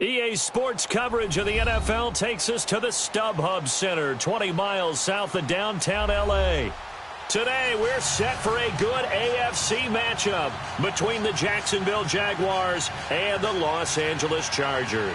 EA Sports coverage of the NFL takes us to the StubHub Center, 20 miles south of downtown L.A. Today, we're set for a good AFC matchup between the Jacksonville Jaguars and the Los Angeles Chargers.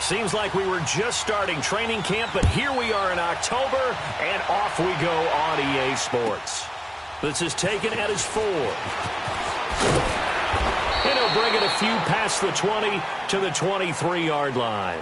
Seems like we were just starting training camp, but here we are in October, and off we go on EA Sports. This is taken at his 4. And he'll bring it a few past the 20 to the 23-yard line.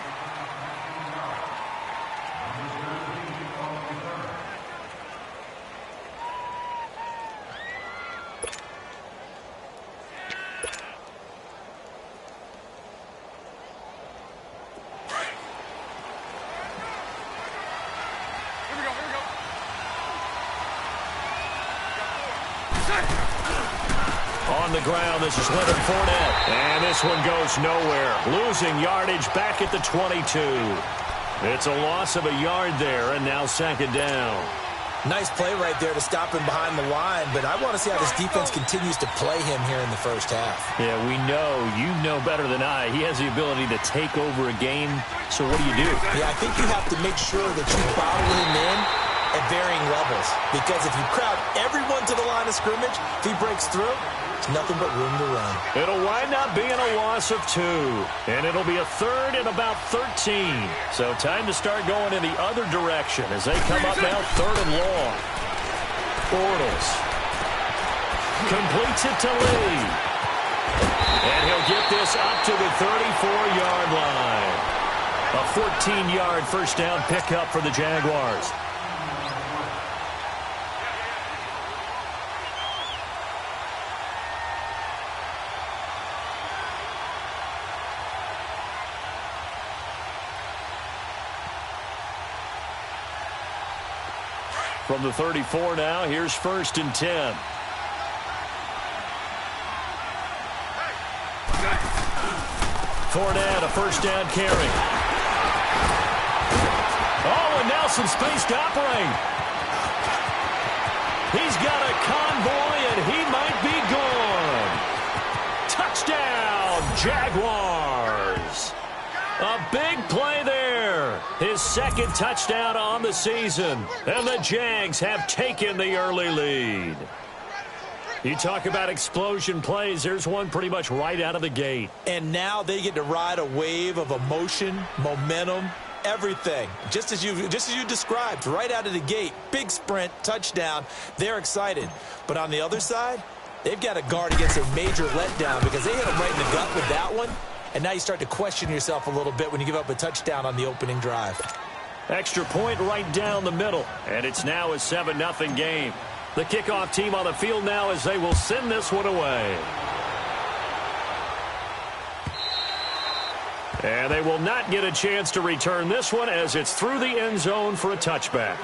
On the ground, this is Leonard Fournette. And this one goes nowhere. Losing yardage back at the 22. It's a loss of a yard there, and now second down. Nice play right there to stop him behind the line, but I want to see how this defense continues to play him here in the first half. Yeah, we know. You know better than I. He has the ability to take over a game, so what do you do? Yeah, I think you have to make sure that you bottle him in at varying levels, because if you crowd everyone to the line of scrimmage, if he breaks through, it's nothing but room to run. It'll wind up being a loss of 2, and it'll be a third and about 13. So time to start going in the other direction as they come up now third and long. Bortles completes it to Lee. And he'll get this up to the 34-yard line. A 14-yard first down pickup for the Jaguars. From the 34 now, here's 1st and 10. Fournette, a first down carry. Oh, and now some space to operate. He's got a convoy, and he might be gone. Touchdown, Jaguars. A big play there. His second touchdown on the season. And the Jags have taken the early lead. You talk about explosion plays. There's one pretty much right out of the gate. And now they get to ride a wave of emotion, momentum, everything. Just as you described, right out of the gate. Big sprint, touchdown. They're excited. But on the other side, they've got to guard against a major letdown because they hit them right in the gut with that one. And now you start to question yourself a little bit when you give up a touchdown on the opening drive. Extra point right down the middle. And it's now a 7-0 game. The kickoff team on the field now as they will send this one away. And they will not get a chance to return this one as it's through the end zone for a touchback.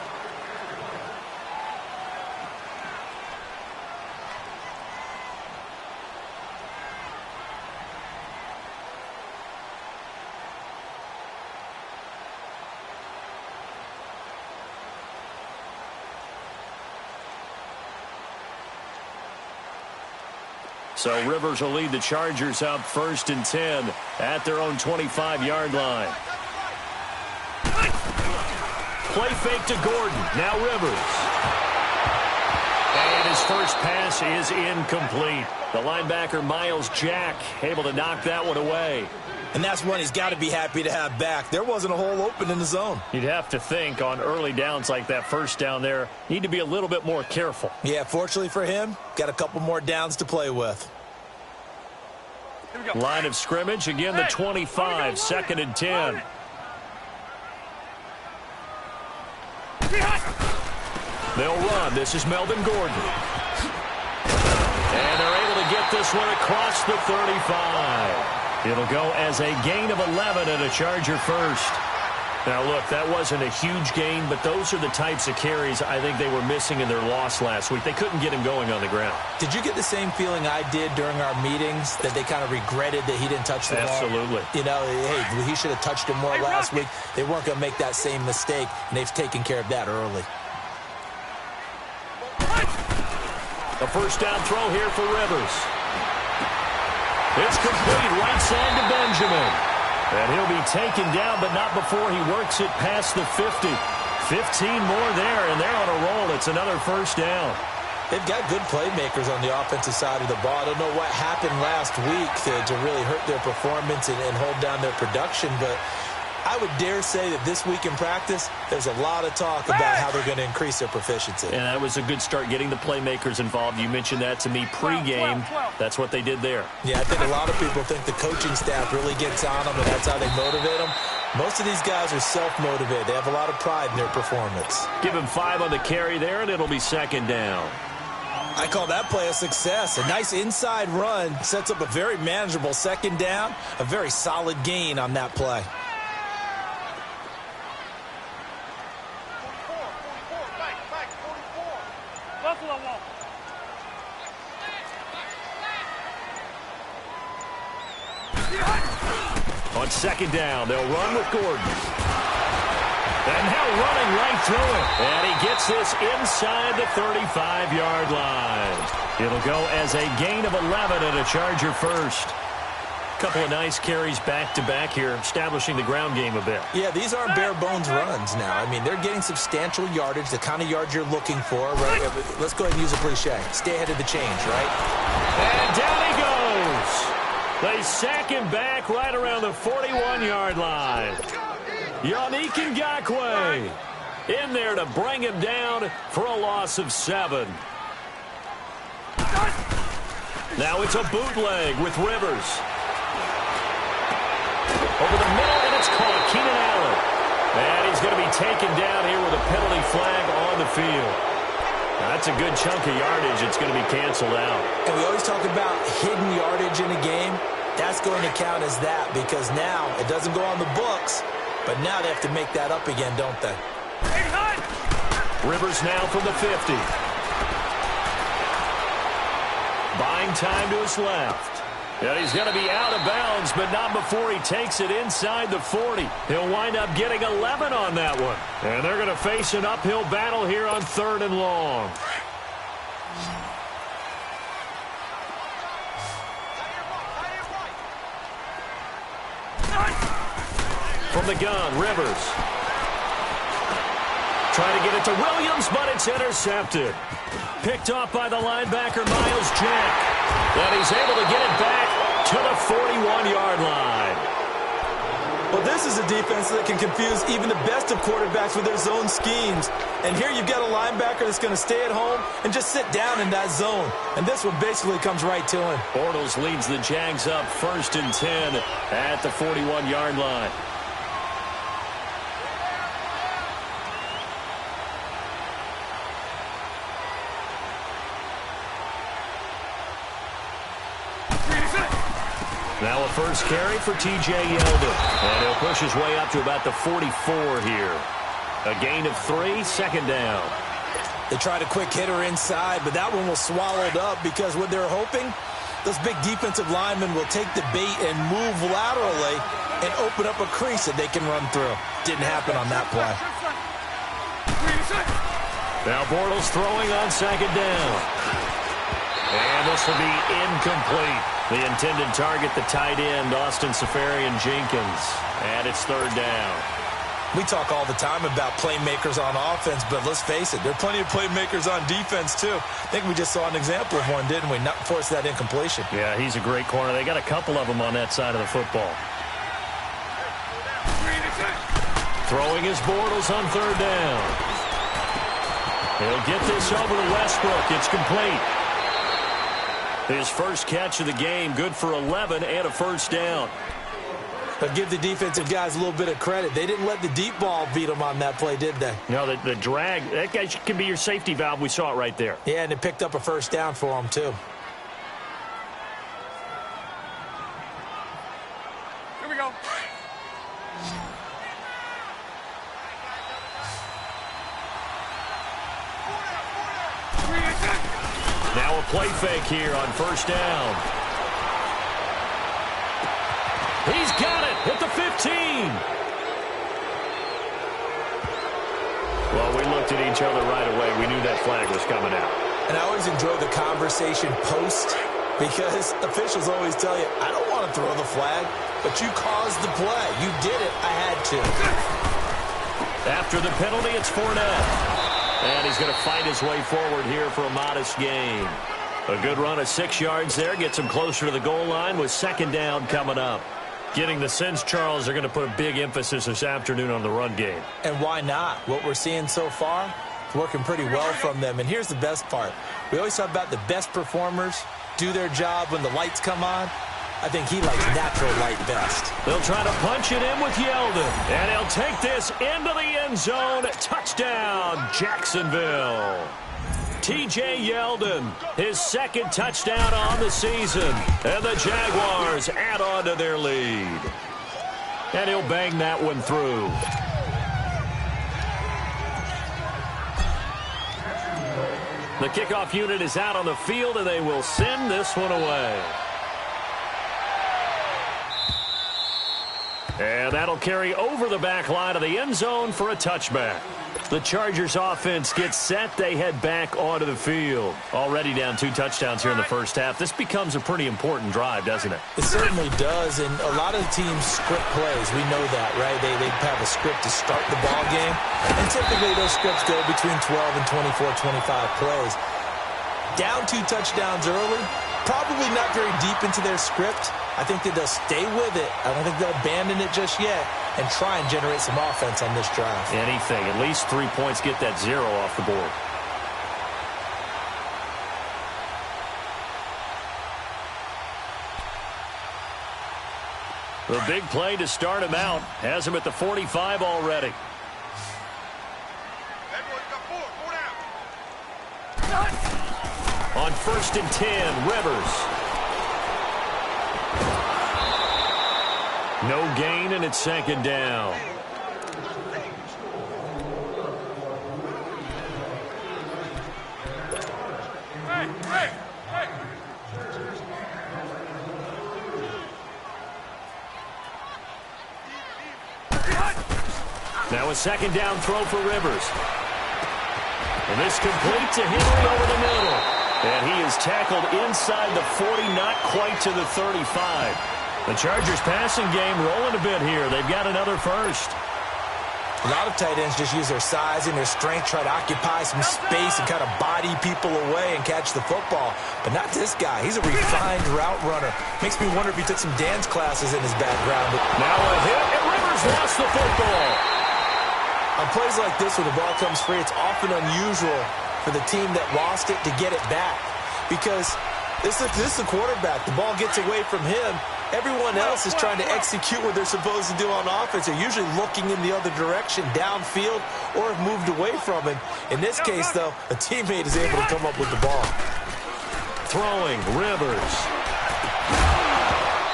So Rivers will lead the Chargers up 1st and 10 at their own 25-yard line. Play fake to Gordon. Now Rivers. And his first pass is incomplete. The linebacker, Miles Jack, able to knock that one away. And that's one he's got to be happy to have back. There wasn't a hole open in the zone. You'd have to think on early downs like that first down there, need to be a little bit more careful. Yeah, fortunately for him, got a couple more downs to play with. Line of scrimmage, again the 25, 2nd and 10. They'll run. This is Melvin Gordon. And they're able to get this one across the 35. It'll go as a gain of 11 and a Charger first. Now, look, that wasn't a huge gain, but those are the types of carries I think they were missing in their loss last week. They couldn't get him going on the ground. Did you get the same feeling I did during our meetings, that they kind of regretted that he didn't touch the ball? Absolutely. You know, hey, he should have touched him more last week. They weren't going to make that same mistake, and they've taken care of that early. A first down throw here for Rivers. It's complete right side to Benjamin. And he'll be taken down, but not before he works it past the 50. 15 more there, and they're on a roll. It's another first down. They've got good playmakers on the offensive side of the ball. I don't know what happened last week to really hurt their performance and hold down their production, but I would dare say that this week in practice, there's a lot of talk about how they're going to increase their proficiency. And that was a good start, getting the playmakers involved. You mentioned that to me pregame. That's what they did there. Yeah, I think a lot of people think the coaching staff really gets on them, and that's how they motivate them. Most of these guys are self-motivated. They have a lot of pride in their performance. Give him 5 on the carry there, and it'll be second down. I call that play a success. A nice inside run sets up a very manageable second down, a very solid gain on that play. On second down, they'll run with Gordon. And now running right through it. And he gets this inside the 35-yard line. It'll go as a gain of 11 and a Charger first. Couple of nice carries back-to-back here, establishing the ground game a bit. Yeah, these aren't bare-bones runs now. I mean, they're getting substantial yardage, the kind of yards you're looking for, right? Let's go ahead and use a cliche. Stay ahead of the change, right? And down he goes. They sack him back right around the 41-yard line. Yannick Ngakoue in there to bring him down for a loss of 7. Now it's a bootleg with Rivers. Over the middle, and it's caught. Keenan Allen. And he's going to be taken down here with a penalty flag on the field. Now, that's a good chunk of yardage. It's going to be canceled out. And we always talk about hidden yardage in a game. That's going to count as that, because now it doesn't go on the books, but now they have to make that up again, don't they? Rivers now from the 50. Buying time to his left. And he's going to be out of bounds, but not before he takes it inside the 40. He'll wind up getting 11 on that one. And they're going to face an uphill battle here on 3rd and long. From the gun, Rivers. Trying to get it to Williams, but it's intercepted. Picked off by the linebacker, Miles Jack. And he's able to get it back to the 41-yard line. Well, this is a defense that can confuse even the best of quarterbacks with their zone schemes. And here you've got a linebacker that's going to stay at home and just sit down in that zone. And this one basically comes right to him. Bortles leads the Jags up 1st and 10 at the 41-yard line. Now a first carry for T.J. Yeldon. And he'll push his way up to about the 44 here. A gain of 3, second down. They tried a quick hitter inside, but that one was swallowed up because what they're hoping, those big defensive linemen will take the bait and move laterally and open up a crease that they can run through. Didn't happen on that play. Now Bortles throwing on second down. And this will be incomplete. The intended target, the tight end, Austin Seferian-Jenkins. And it's 3rd down. We talk all the time about playmakers on offense, but let's face it, there are plenty of playmakers on defense, too. I think we just saw an example of one, didn't we? Not force that incompletion. Yeah, he's a great corner. They got a couple of them on that side of the football. Throwing his Bortles on 3rd down. He'll get this over to Westbrook. It's complete. His first catch of the game, good for 11 and a first down. But give the defensive guys a little bit of credit. They didn't let the deep ball beat them on that play, did they? No, the drag, that guy can be your safety valve. We saw it right there. Yeah, and it picked up a first down for them, too. Here we go. play fake here on first down. He's got it at the 15. Well, we looked at each other right away. We knew that flag was coming out. And I always enjoy the conversation post because officials always tell you, I don't want to throw the flag, but you caused the play. You did it. I had to. After the penalty, it's Fournette. And he's going to fight his way forward here for a modest gain. A good run of 6 yards there. Gets him closer to the goal line with second down coming up. Getting the sense, Charles, they're going to put a big emphasis this afternoon on the run game. And why not? What we're seeing so far, it's working pretty well from them. And here's the best part. We always talk about the best performers do their job when the lights come on. I think he likes natural light best. They'll try to punch it in with Yeldon. And he'll take this into the end zone. Touchdown, Jacksonville. T.J. Yeldon, his second touchdown on the season. And the Jaguars add on to their lead. And he'll bang that one through. The kickoff unit is out on the field, and they will send this one away. And that'll carry over the back line of the end zone for a touchback. The Chargers offense gets set. They head back onto the field. Already down 2 touchdowns here in the first half. This becomes a pretty important drive, doesn't it? It certainly does, and a lot of the teams script plays. We know that, right? They have a script to start the ball game, and typically those scripts go between 12 and 24, 25 plays. Down 2 touchdowns early, probably not very deep into their script. I think that they'll stay with it. I don't think they'll abandon it just yet and try and generate some offense on this drive. Anything. At least 3 points, get that 0 off the board. The big play to start him out has him at the 45 already. On 1st and 10, Rivers. No gain, and it's second down. Now a second down throw for Rivers. And this complete to Henry over the middle. And he is tackled inside the 40, not quite to the 35. The Chargers passing game rolling a bit here. They've got another first. A lot of tight ends just use their size and their strength, try to occupy some space and kind of body people away and catch the football. But not this guy. He's a refined route runner. Makes me wonder if he took some dance classes in his background. Now a hit, and Rivers lost the football. On plays like this where the ball comes free, it's often unusual for the team that lost it to get it back. Because this is the quarterback. The ball gets away from him. Everyone else is trying to execute what they're supposed to do on offense. They're usually looking in the other direction, downfield, or have moved away from him. In this case, though, a teammate is able to come up with the ball. Throwing, Rivers.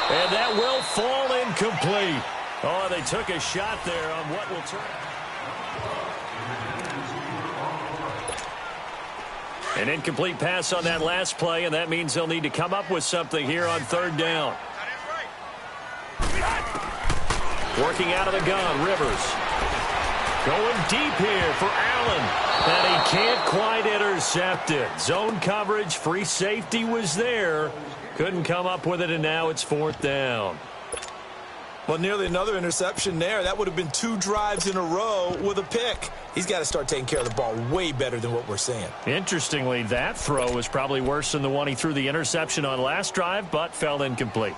And that will fall incomplete. Oh, they took a shot there on what will turn. An incomplete pass on that last play, and that means they'll need to come up with something here on 3rd down. Working out of the gun, Rivers. Going deep here for Allen. And he can't quite intercept it. Zone coverage, free safety was there. Couldn't come up with it, and now it's 4th down. Well, nearly another interception there. That would have been 2 drives in a row with a pick. He's got to start taking care of the ball way better than what we're seeing. Interestingly, that throw was probably worse than the one he threw the interception on last drive, but fell incomplete.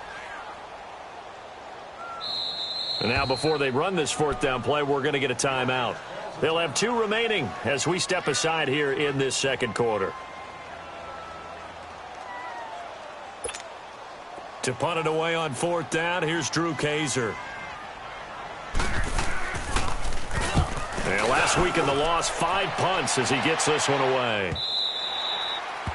And now before they run this 4th down play, we're going to get a timeout. They'll have 2 remaining as we step aside here in this 2nd quarter. To punt it away on 4th down, here's Drew Kaiser. And last week in the loss, 5 punts as he gets this one away.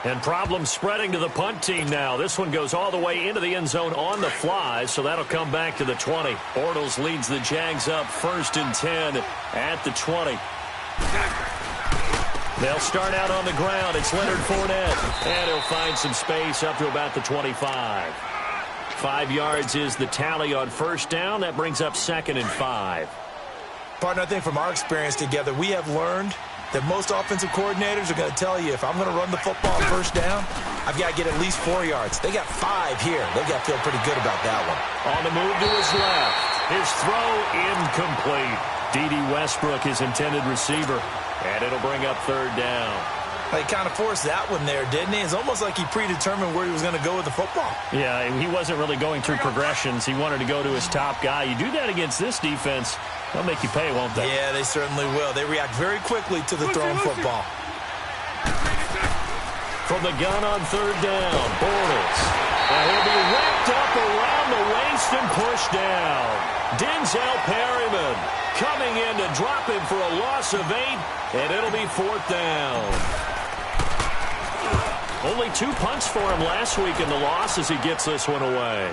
And problems spreading to the punt team now. This one goes all the way into the end zone on the fly, so that'll come back to the 20. Bortles leads the Jags up 1st and 10 at the 20. They'll start out on the ground. It's Leonard Fournette. And he'll find some space up to about the 25. 5 yards is the tally on first down. That brings up 2nd and 5. Partner, I think from our experience together, we have learned that most offensive coordinators are going to tell you, if I'm going to run the football on first down, I've got to get at least 4 yards. They got 5 here. They got to feel pretty good about that one. On the move to his left. His throw incomplete. D.D. Westbrook, his intended receiver. And it'll bring up 3rd down. He kind of forced that one there, didn't he? It's almost like he predetermined where he was going to go with the football. Yeah, he wasn't really going through progressions. He wanted to go to his top guy. You do that against this defense, they'll make you pay, won't they? Yeah, they certainly will. They react very quickly to the thrown football. From the gun on 3rd down, Bortles. And he'll be wrapped up around the waist and pushed down. Denzel Perryman coming in to drop him for a loss of 8, and it'll be 4th down. Only 2 punts for him last week in the loss as he gets this one away.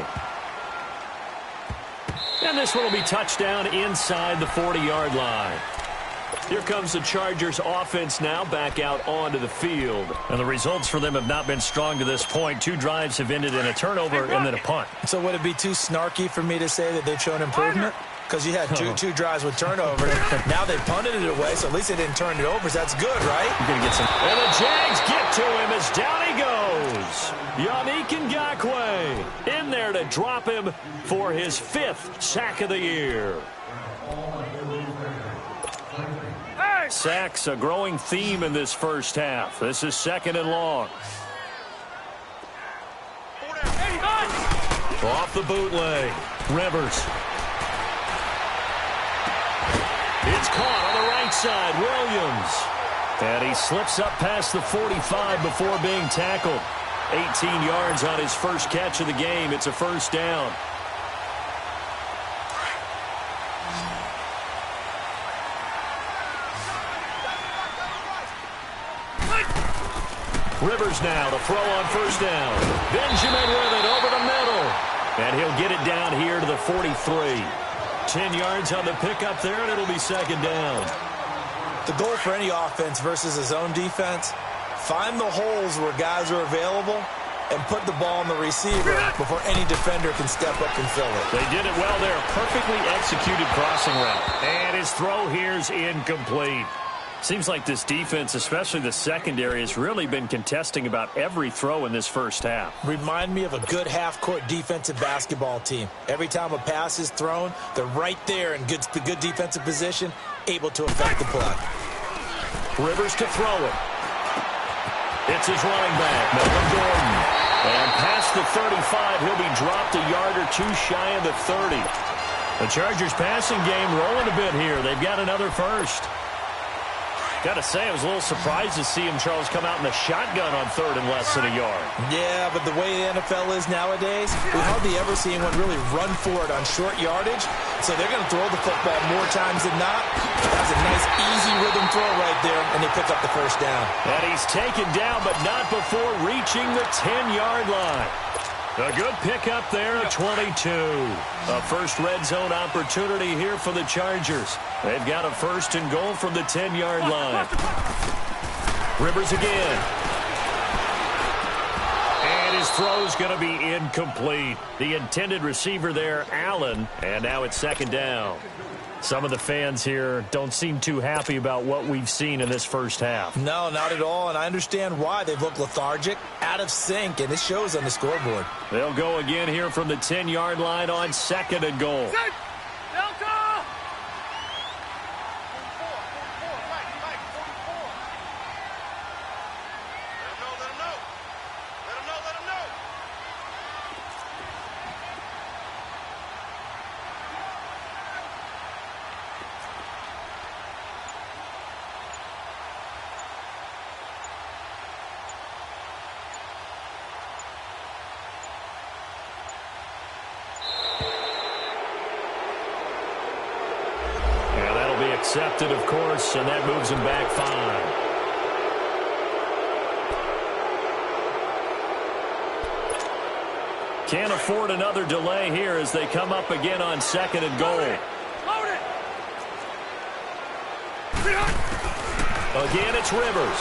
And this one will be touchdown inside the 40-yard line. Here comes the Chargers offense now back out onto the field. And the results for them have not been strong to this point. 2 drives have ended in a turnover and then a punt. So would it be too snarky for me to say that they've shown improvement? Because you had two drives with turnovers. Now they punted it away, so at least they didn't turn it over. So that's good, right? You're going to get some. And the Jags get to him as down he goes. Yannick Ngakoue in there to drop him for his 5th sack of the year. Sacks, a growing theme in this first half. This is 2nd and long. Off the bootleg. Rivers. It's caught on the right side. Williams. And he slips up past the 45 before being tackled. 18 yards on his first catch of the game. It's a 1st down. Rivers now to throw on 1st down. Benjamin with it over the middle. And he'll get it down here to the 43. 10 yards on the pickup there, and it'll be 2nd down. The goal for any offense versus his own defense, find the holes where guys are available and put the ball on the receiver before any defender can step up and fill it. They did it well there. Perfectly executed crossing route. And his throw here's incomplete. Seems like this defense, especially the secondary, has really been contesting about every throw in this first half. Remind me of a good half-court defensive basketball team. Every time a pass is thrown, they're right there in good defensive position, able to affect the play. Rivers to throw it. It's his running back, Melvin Gordon. And past the 35, he'll be dropped a yard or 2 shy of the 30. The Chargers passing game rolling a bit here. They've got another first. Got to say, I was a little surprised to see him, Charles, come out in the shotgun on 3rd and less than a yard. Yeah, but the way the NFL is nowadays, we hardly ever see anyone really run for it on short yardage. So they're going to throw the football more times than not. That's a nice, easy rhythm throw right there, and they pick up the 1st down. And he's taken down, but not before reaching the 10-yard line. A good pickup there at 22. A first red zone opportunity here for the Chargers. They've got a 1st and goal from the 10-yard line. Rivers again. And his throw's going to be incomplete. The intended receiver there, Allen. And now it's 2nd down. Some of the fans here don't seem too happy about what we've seen in this first half. No, not at all, and I understand why. They've looked lethargic, out of sync, and it shows on the scoreboard. They'll go again here from the 10-yard line on 2nd and goal. Accepted, of course, and that moves him back 5. Can't afford another delay here as they come up again on 2nd and goal. Again, it's Rivers.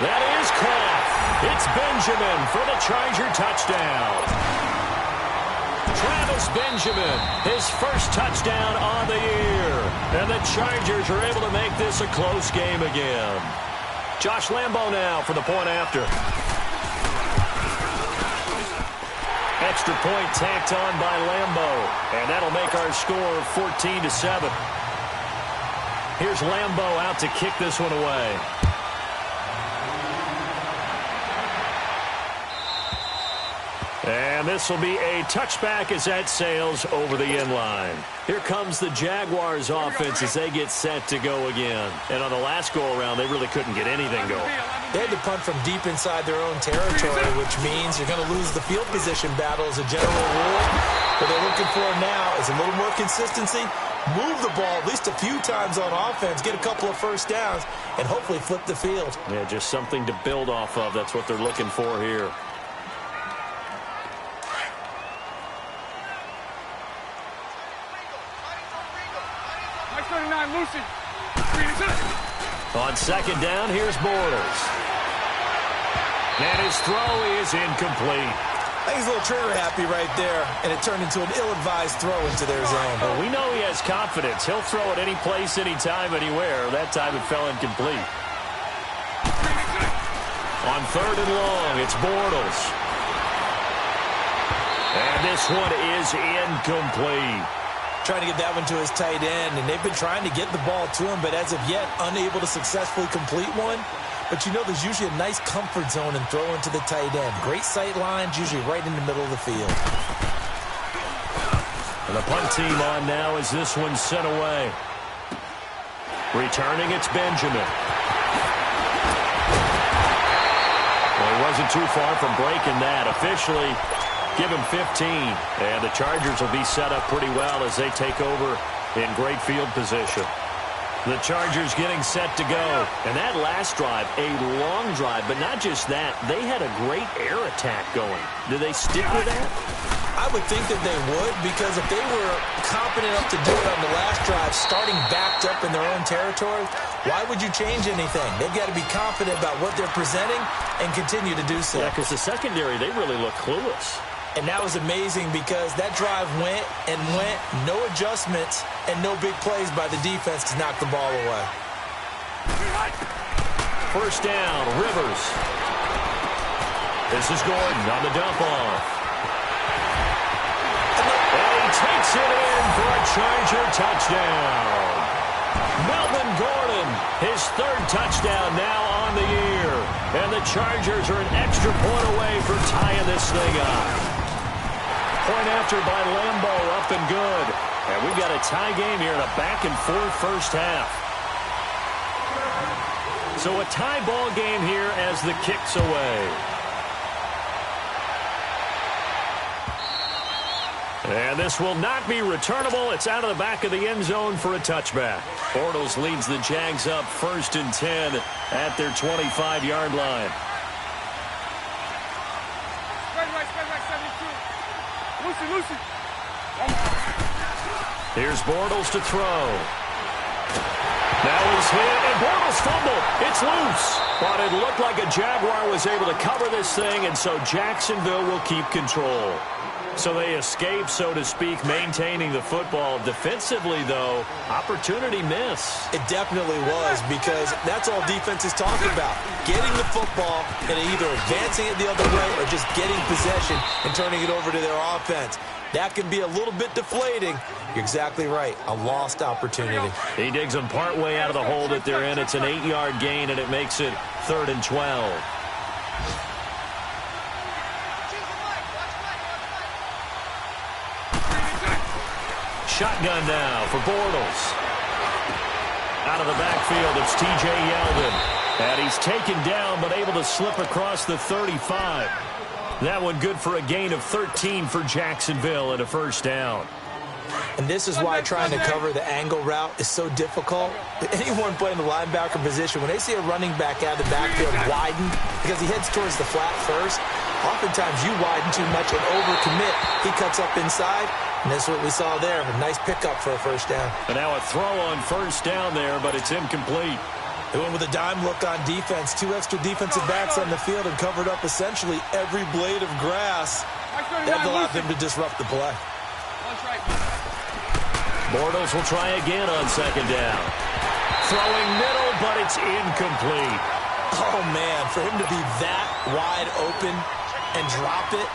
That is caught. It's Benjamin for the Charger touchdown. Travis Benjamin, his first touchdown on the year. And the Chargers are able to make this a close game again. Josh Lambo now for the point after. Extra point tacked on by Lambo. And that'll make our score 14-7. Here's Lambo out to kick this one away. And this will be a touchback as that sails over the end line. Here comes the Jaguars offense as they get set to go again. And on the last go-around, they really couldn't get anything going. They had to punt from deep inside their own territory, which means you're going to lose the field position battle as a general rule. What they're looking for now is a little more consistency, move the ball at least a few times on offense, get a couple of first downs, and hopefully flip the field. Yeah, just something to build off of. That's what they're looking for here. On second down, here's Bortles. And his throw is incomplete. I think he's a little trigger happy right there, and it turned into an ill-advised throw into their zone. Well, we know he has confidence. He'll throw it any place, anytime, anywhere. That time it fell incomplete. On third and long, it's Bortles. And this one is incomplete. Trying to get that one to his tight end, and they've been trying to get the ball to him, but as of yet, unable to successfully complete one. But you know there's usually a nice comfort zone in throwing to the tight end. Great sight lines, usually right in the middle of the field. And the punt team on now as this one's sent away. Returning, it's Benjamin. Well, he wasn't too far from breaking that. Officially, give him 15. And the Chargers will be set up pretty well as they take over in great field position. The Chargers getting set to go. And that last drive, a long drive, but not just that. They had a great air attack going. Do they stick with that? I would think that they would, because if they were competent enough to do it on the last drive, starting backed up in their own territory, why would you change anything? They've got to be confident about what they're presenting and continue to do so. Yeah, because the secondary, they really look clueless. And that was amazing because that drive went and went, no adjustments, and no big plays by the defense to knock the ball away. First down, Rivers. This is Gordon on the dump off. And he takes it in for a Charger touchdown. Melvin Gordon, his third touchdown now on the year. And the Chargers are an extra point away from tying this thing up. Point after by Lambo, up and good. And we've got a tie game here in a back-and-forth first half. So a tie ball game here as the kick's away. And this will not be returnable. It's out of the back of the end zone for a touchback. Bortles leads the Jags up 1st and 10 at their 25-yard line. Here's Bortles to throw. That was hit, and Bortles fumbled. It's loose. But it looked like a Jaguar was able to cover this thing, and so Jacksonville will keep control. So they escape, so to speak, maintaining the football. Defensively, though, opportunity miss. It definitely was, because that's all defense is talking about. Getting the football and either advancing it the other way or just getting possession and turning it over to their offense. That can be a little bit deflating. You're exactly right. A lost opportunity. He digs them partway out of the hole that they're in. It's an 8-yard gain, and it makes it 3rd and 12. Shotgun now for Bortles. Out of the backfield, it's T.J. Yeldon. And he's taken down, but able to slip across the 35. That one good for a gain of 13 for Jacksonville and a first down. And this is why trying to cover the angle route is so difficult. Anyone playing the linebacker position, when they see a running back out of the backfield widen, because he heads towards the flat first, oftentimes you widen too much and overcommit. He cuts up inside. And that's what we saw there. A nice pickup for a first down. And now a throw on first down there, but it's incomplete. They went with a dime look on defense. 2 extra defensive backs on the field and covered up essentially every blade of grass. That allowed them to disrupt the play. Bortles will try again on second down. Throwing middle, but it's incomplete. Oh, man, for him to be that wide open and drop it.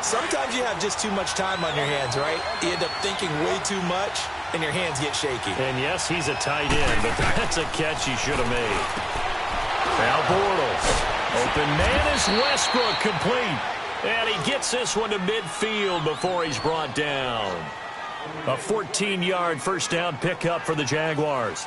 Sometimes you have just too much time on your hands, right? You end up thinking way too much, and your hands get shaky. And yes, he's a tight end, but that's a catch he should have made. Now Bortles. Open man is Westbrook, complete. And he gets this one to midfield before he's brought down. A 14-yard first down pickup for the Jaguars.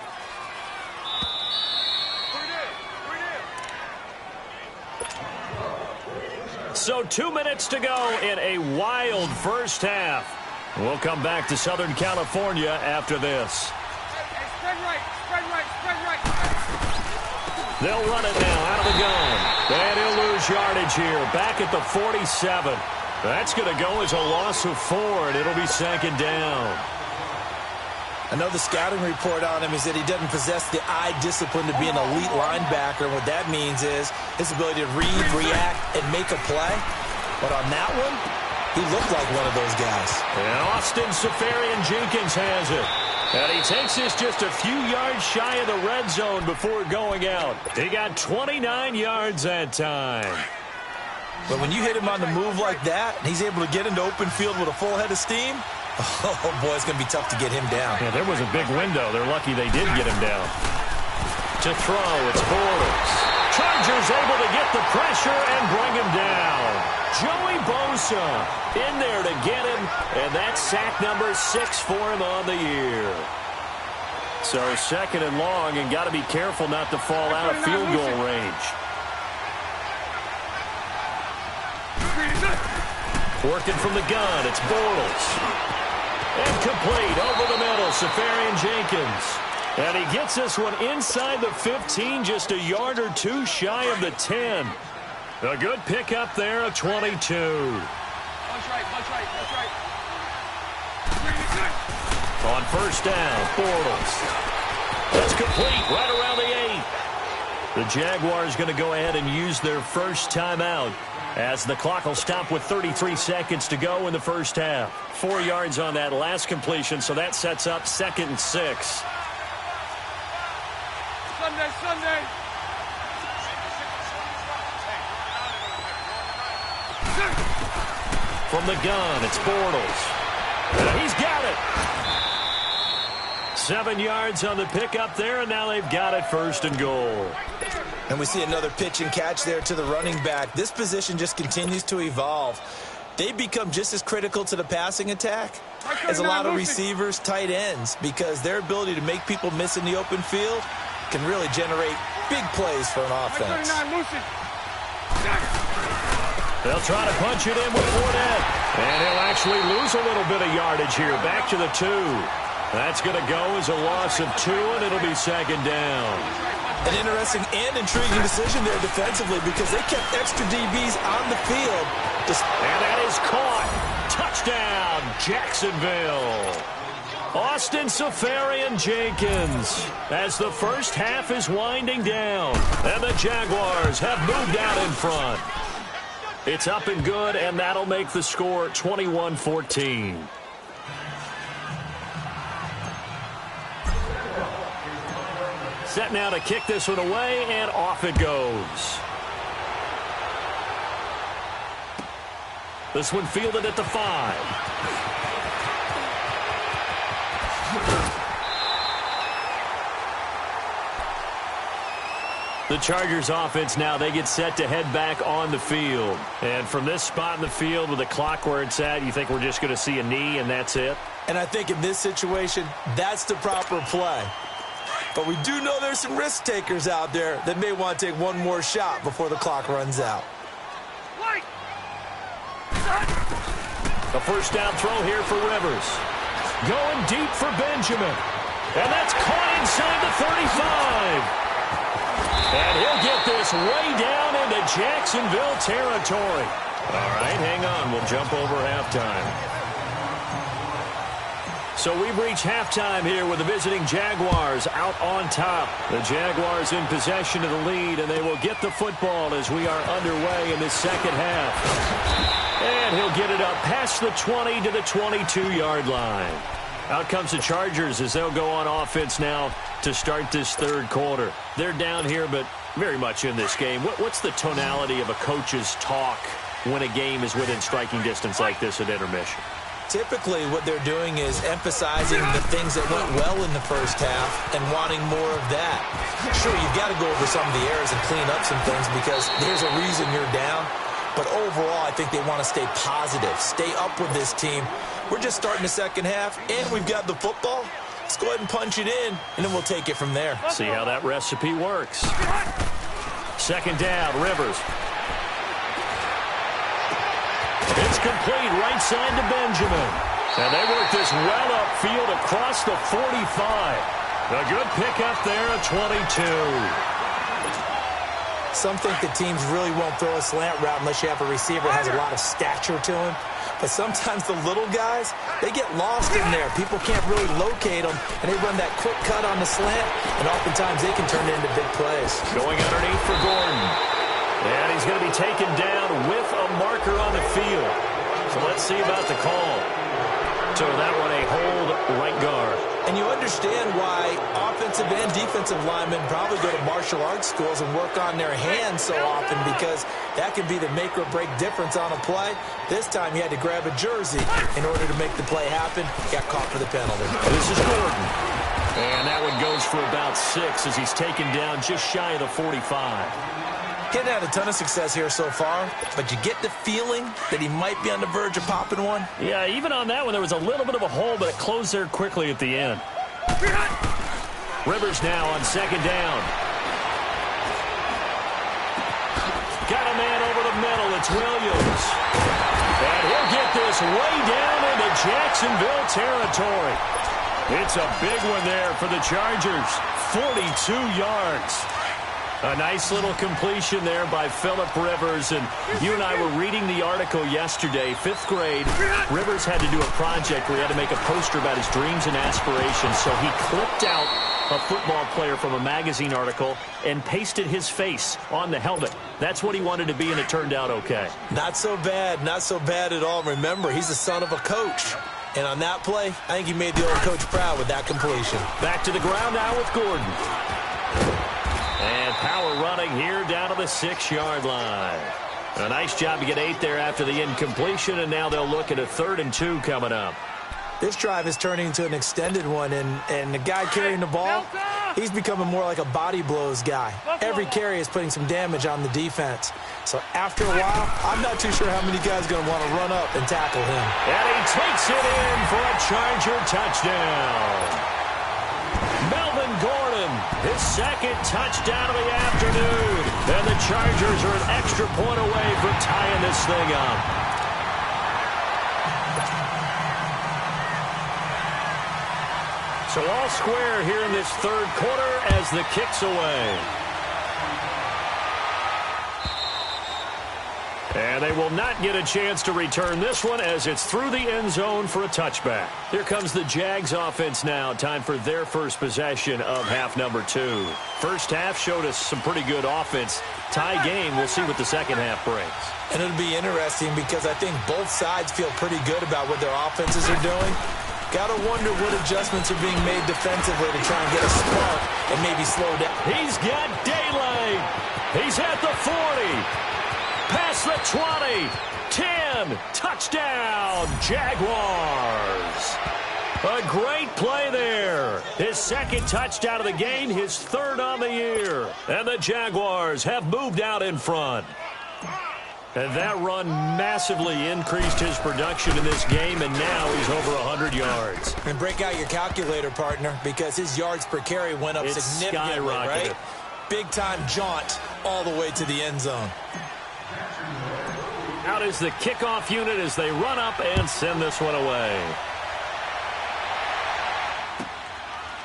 So 2 minutes to go in a wild first half. We'll come back to Southern California after this. Spread right, spread right, spread right. They'll run it now out of the gun. And he'll lose yardage here. Back at the 47. That's going to go as a loss of 4, and it'll be second down. I know the scouting report on him is that he doesn't possess the eye discipline to be an elite linebacker. And what that means is his ability to read, react, and make a play. But on that one, he looked like one of those guys. And Austin Seferian-Jenkins has it. And he takes this just a few yards shy of the red zone before going out. He got 29 yards that time. But when you hit him on the move like that, and he's able to get into open field with a full head of steam, oh, boy, it's going to be tough to get him down. Yeah, there was a big window. They're lucky they did get him down. To throw, it's Bortles. Chargers able to get the pressure and bring him down. Joey Bosa in there to get him, and that's sack number 6 for him on the year. So second and long, and got to be careful not to fall out of field goal range. Working from the gun, it's Bortles. And complete over the middle, Seferian-Jenkins. And he gets this one inside the 15, just a yard or 2 shy of the 10. A good pickup there, a 22. Punch right, punch right, punch right. On first down, Bortles. That's complete right around the 8. The Jaguars going to go ahead and use their first timeout, as the clock will stop with 33 seconds to go in the first half. 4 yards on that last completion, so that sets up 2nd and 6. Sunday. From the gun, it's Bortles. And he's got it. 7 yards on the pickup there, and now they've got it 1st and goal. And we see another pitch and catch there to the running back. This position just continues to evolve. They become just as critical to the passing attack as a lot of receivers, tight ends, because their ability to make people miss in the open field can really generate big plays for an offense. They'll try to punch it in with Fournette. And he'll actually lose a little bit of yardage here. Back to the 2. That's going to go as a loss of 2, and it'll be second down. An interesting and intriguing decision there defensively, because they kept extra DBs on the field. And that is caught. Touchdown, Jacksonville. Austin Seferian-Jenkins as the first half is winding down. And the Jaguars have moved out in front. It's up and good, and that'll make the score 21-14. Set now to kick this one away, and off it goes. This one fielded at the 5. The Chargers offense now, they get set to head back on the field. And from this spot in the field with the clock where it's at, you think we're just going to see a knee and that's it? And I think in this situation, that's the proper play. But we do know there's some risk takers out there that may want to take one more shot before the clock runs out. A first down throw here for Rivers. Going deep for Benjamin. And that's caught inside the 35. And he'll get this way down into Jacksonville territory. All right, hang on. We'll jump over halftime. So we've reached halftime here with the visiting Jaguars out on top. The Jaguars in possession of the lead, and they will get the football as we are underway in this second half. And he'll get it up past the 20 to the 22-yard line. Out comes the Chargers as they'll go on offense now to start this third quarter. They're down here, but very much in this game. What's the tonality of a coach's talk when a game is within striking distance like this at intermission? Typically, what they're doing is emphasizing the things that went well in the first half and wanting more of that. Sure, you've got to go over some of the errors and clean up some things because there's a reason you're down. But overall, I think they want to stay positive, stay up with this team. We're just starting the second half, and we've got the football. Let's go ahead and punch it in, and then we'll take it from there. See how that recipe works. Second down, Rivers. It's complete right side to Benjamin. And they work this well upfield across the 45. A good pickup there at 22. Some think the teams really won't throw a slant route unless you have a receiver that has a lot of stature to him. But sometimes the little guys, they get lost in there. People can't really locate them, and they run that quick cut on the slant, and oftentimes they can turn it into big plays. Going underneath for Gordon. And he's going to be taken down with a marker on the field. So let's see about the call. So that one a hold right guard. And you understand why offensive and defensive linemen probably go to martial arts schools and work on their hands so often, because that can be the make or break difference on a play. This time he had to grab a jersey in order to make the play happen. Got caught for the penalty. This is Gordon. And that one goes for about 6 as he's taken down just shy of the 45. Getting had a ton of success here so far, but you get the feeling that he might be on the verge of popping one. Yeah, even on that one, there was a little bit of a hole, but it closed there quickly at the end. Rivers now on second down. Got a man over the middle. It's Williams. And he'll get this way down into Jacksonville territory. It's a big one there for the Chargers. 42 yards. A nice little completion there by Phillip Rivers. And you and I were reading the article yesterday, 5th grade. Rivers had to do a project where he had to make a poster about his dreams and aspirations. So he clipped out a football player from a magazine article and pasted his face on the helmet. That's what he wanted to be, and it turned out okay. Not so bad. Not so bad at all. Remember, he's the son of a coach. And on that play, I think he made the old coach proud with that completion. Back to the ground now with Gordon. And power running here down to the 6-yard line. A nice job to get 8 there after the incompletion, and now they'll look at a 3rd and 2 coming up. This drive is turning into an extended one, and the guy carrying the ball, he's becoming more like a body blows guy. Every carry is putting some damage on the defense. So after a while, I'm not too sure how many guys are going to want to run up and tackle him. And he takes it in for a Charger touchdown. Melvin Gordon, his 2nd touchdown of the afternoon. And the Chargers are an extra point away from tying this thing up. So all square here in this 3rd quarter as the kick's away. And they will not get a chance to return this one as it's through the end zone for a touchback. Here comes the Jags offense now. Time for their first possession of half number 2. First half showed us some pretty good offense. Tie game. We'll see what the second half brings. And it'll be interesting because I think both sides feel pretty good about what their offenses are doing. Got to wonder what adjustments are being made defensively to try and get a spark and maybe slow down. He's got daylight. He's at the 40. Past the 20, 10, touchdown, Jaguars. A great play there. His 2nd touchdown of the game, his 3rd on the year. And the Jaguars have moved out in front. And that run massively increased his production in this game, and now he's over 100 yards. And break out your calculator, partner, because his yards per carry went up significantly, right? Big-time jaunt all the way to the end zone. Out is the kickoff unit as they run up and send this one away.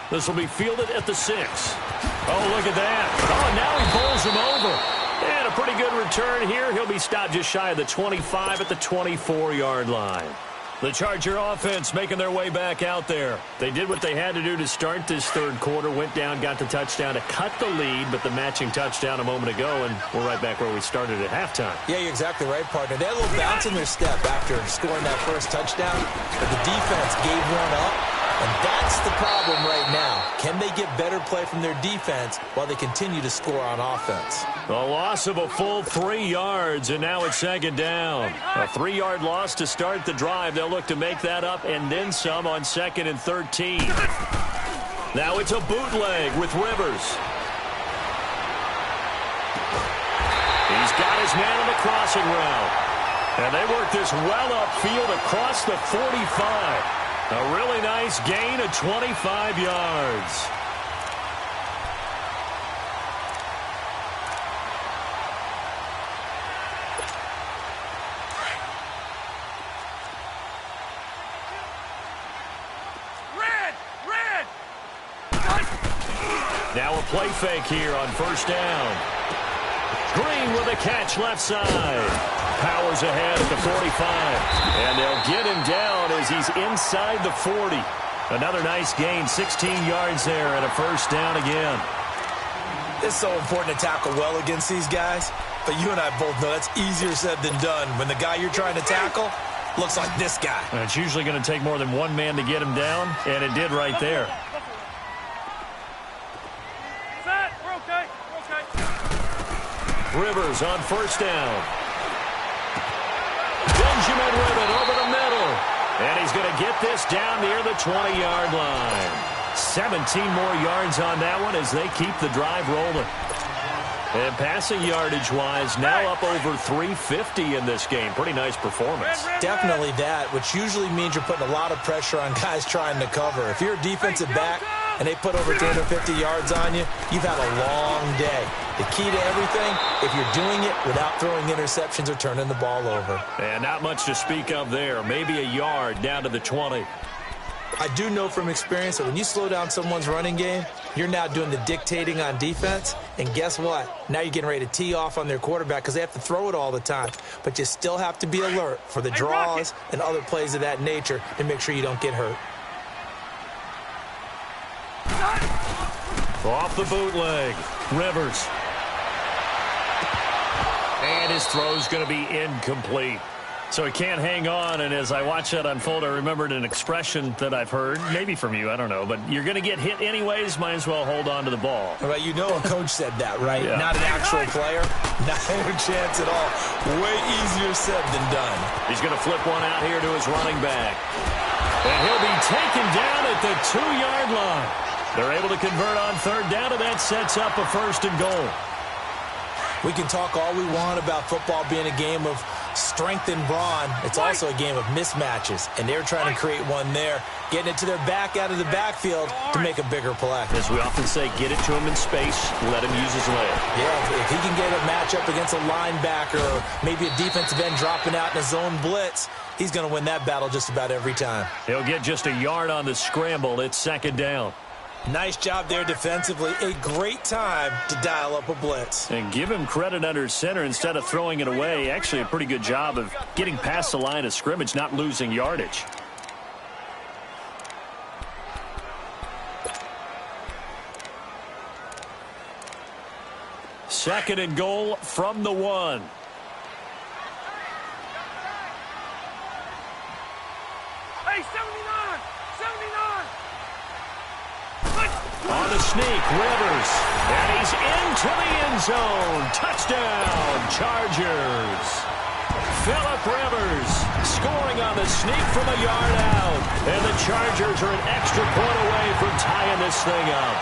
This will be fielded at the 6. Oh, look at that. Oh, and now he bowls him over. And a pretty good return here. He'll be stopped just shy of the 25 at the 24-yard line. The Charger offense making their way back out there. They did what they had to do to start this third quarter, went down, got the touchdown to cut the lead, but the matching touchdown a moment ago, and we're right back where we started at halftime. Yeah, you're exactly right, partner. They had a little bounce in their step after scoring that first touchdown, but the defense gave one up, and that's the problem right now. Can they get better play from their defense while they continue to score on offense? A loss of a full 3 yards, and now it's second down. A 3-yard loss to start the drive. They'll look to make that up and then some on 2nd and 13. Now it's a bootleg with Rivers. He's got his man on the crossing route. And they work this well upfield across the 45. A really nice gain of 25 yards. Now a play fake here on first down. Green with a catch left side. Powers ahead at the 45. And they'll get him down as he's inside the 40. Another nice gain, 16 yards there and a first down again. It's so important to tackle well against these guys, but you and I both know that's easier said than done when the guy you're trying to tackle looks like this guy. And it's usually going to take more than one man to get him down, and it did right there. Rivers on first down. Benjamin with it over the middle. And he's going to get this down near the 20-yard line. 17 more yards on that one as they keep the drive rolling. And passing yardage-wise, now up over 350 in this game. Pretty nice performance. Definitely that, which usually means you're putting a lot of pressure on guys trying to cover. If you're a defensive back and they put over 350 yards on you, you've had a long day. The key to everything, if you're doing it without throwing interceptions or turning the ball over. And not much to speak of there. Maybe a yard down to the 20. I do know from experience that when you slow down someone's running game, you're now doing the dictating on defense. And guess what? Now you're getting ready to tee off on their quarterback because they have to throw it all the time. But you still have to be alert for the draws and other plays of that nature to make sure you don't get hurt. Off the bootleg. Rivers. And his throw's going to be incomplete. So he can't hang on, and as I watch that unfold, I remembered an expression that I've heard, maybe from you, I don't know, but you're going to get hit anyways, might as well hold on to the ball. Well, you know a coach said that, right? Yeah. Not an actual player. No chance at all. Way easier said than done. He's going to flip one out here to his running back. And he'll be taken down at the 2-yard line. They're able to convert on third down, and that sets up a 1st and goal. We can talk all we want about football being a game of strength and brawn. It's also a game of mismatches, and they're trying to create one there, getting it to their back out of the backfield to make a bigger play. As we often say, get it to him in space, let him use his leg. Yeah, if he can get a matchup against a linebacker or maybe a defensive end dropping out in a zone blitz, he's going to win that battle just about every time. He'll get just a yard on the scramble. It's 2nd down. Nice job there defensively. A great time to dial up a blitz. And give him credit under center instead of throwing it away. Actually, a pretty good job of getting past the line of scrimmage, not losing yardage. Second and goal from the 1. Hey, 79! 79! On the sneak, Rivers. And he's into the end zone. Touchdown, Chargers. Phillip Rivers scoring on the sneak from a yard out. And the Chargers are an extra point away from tying this thing up.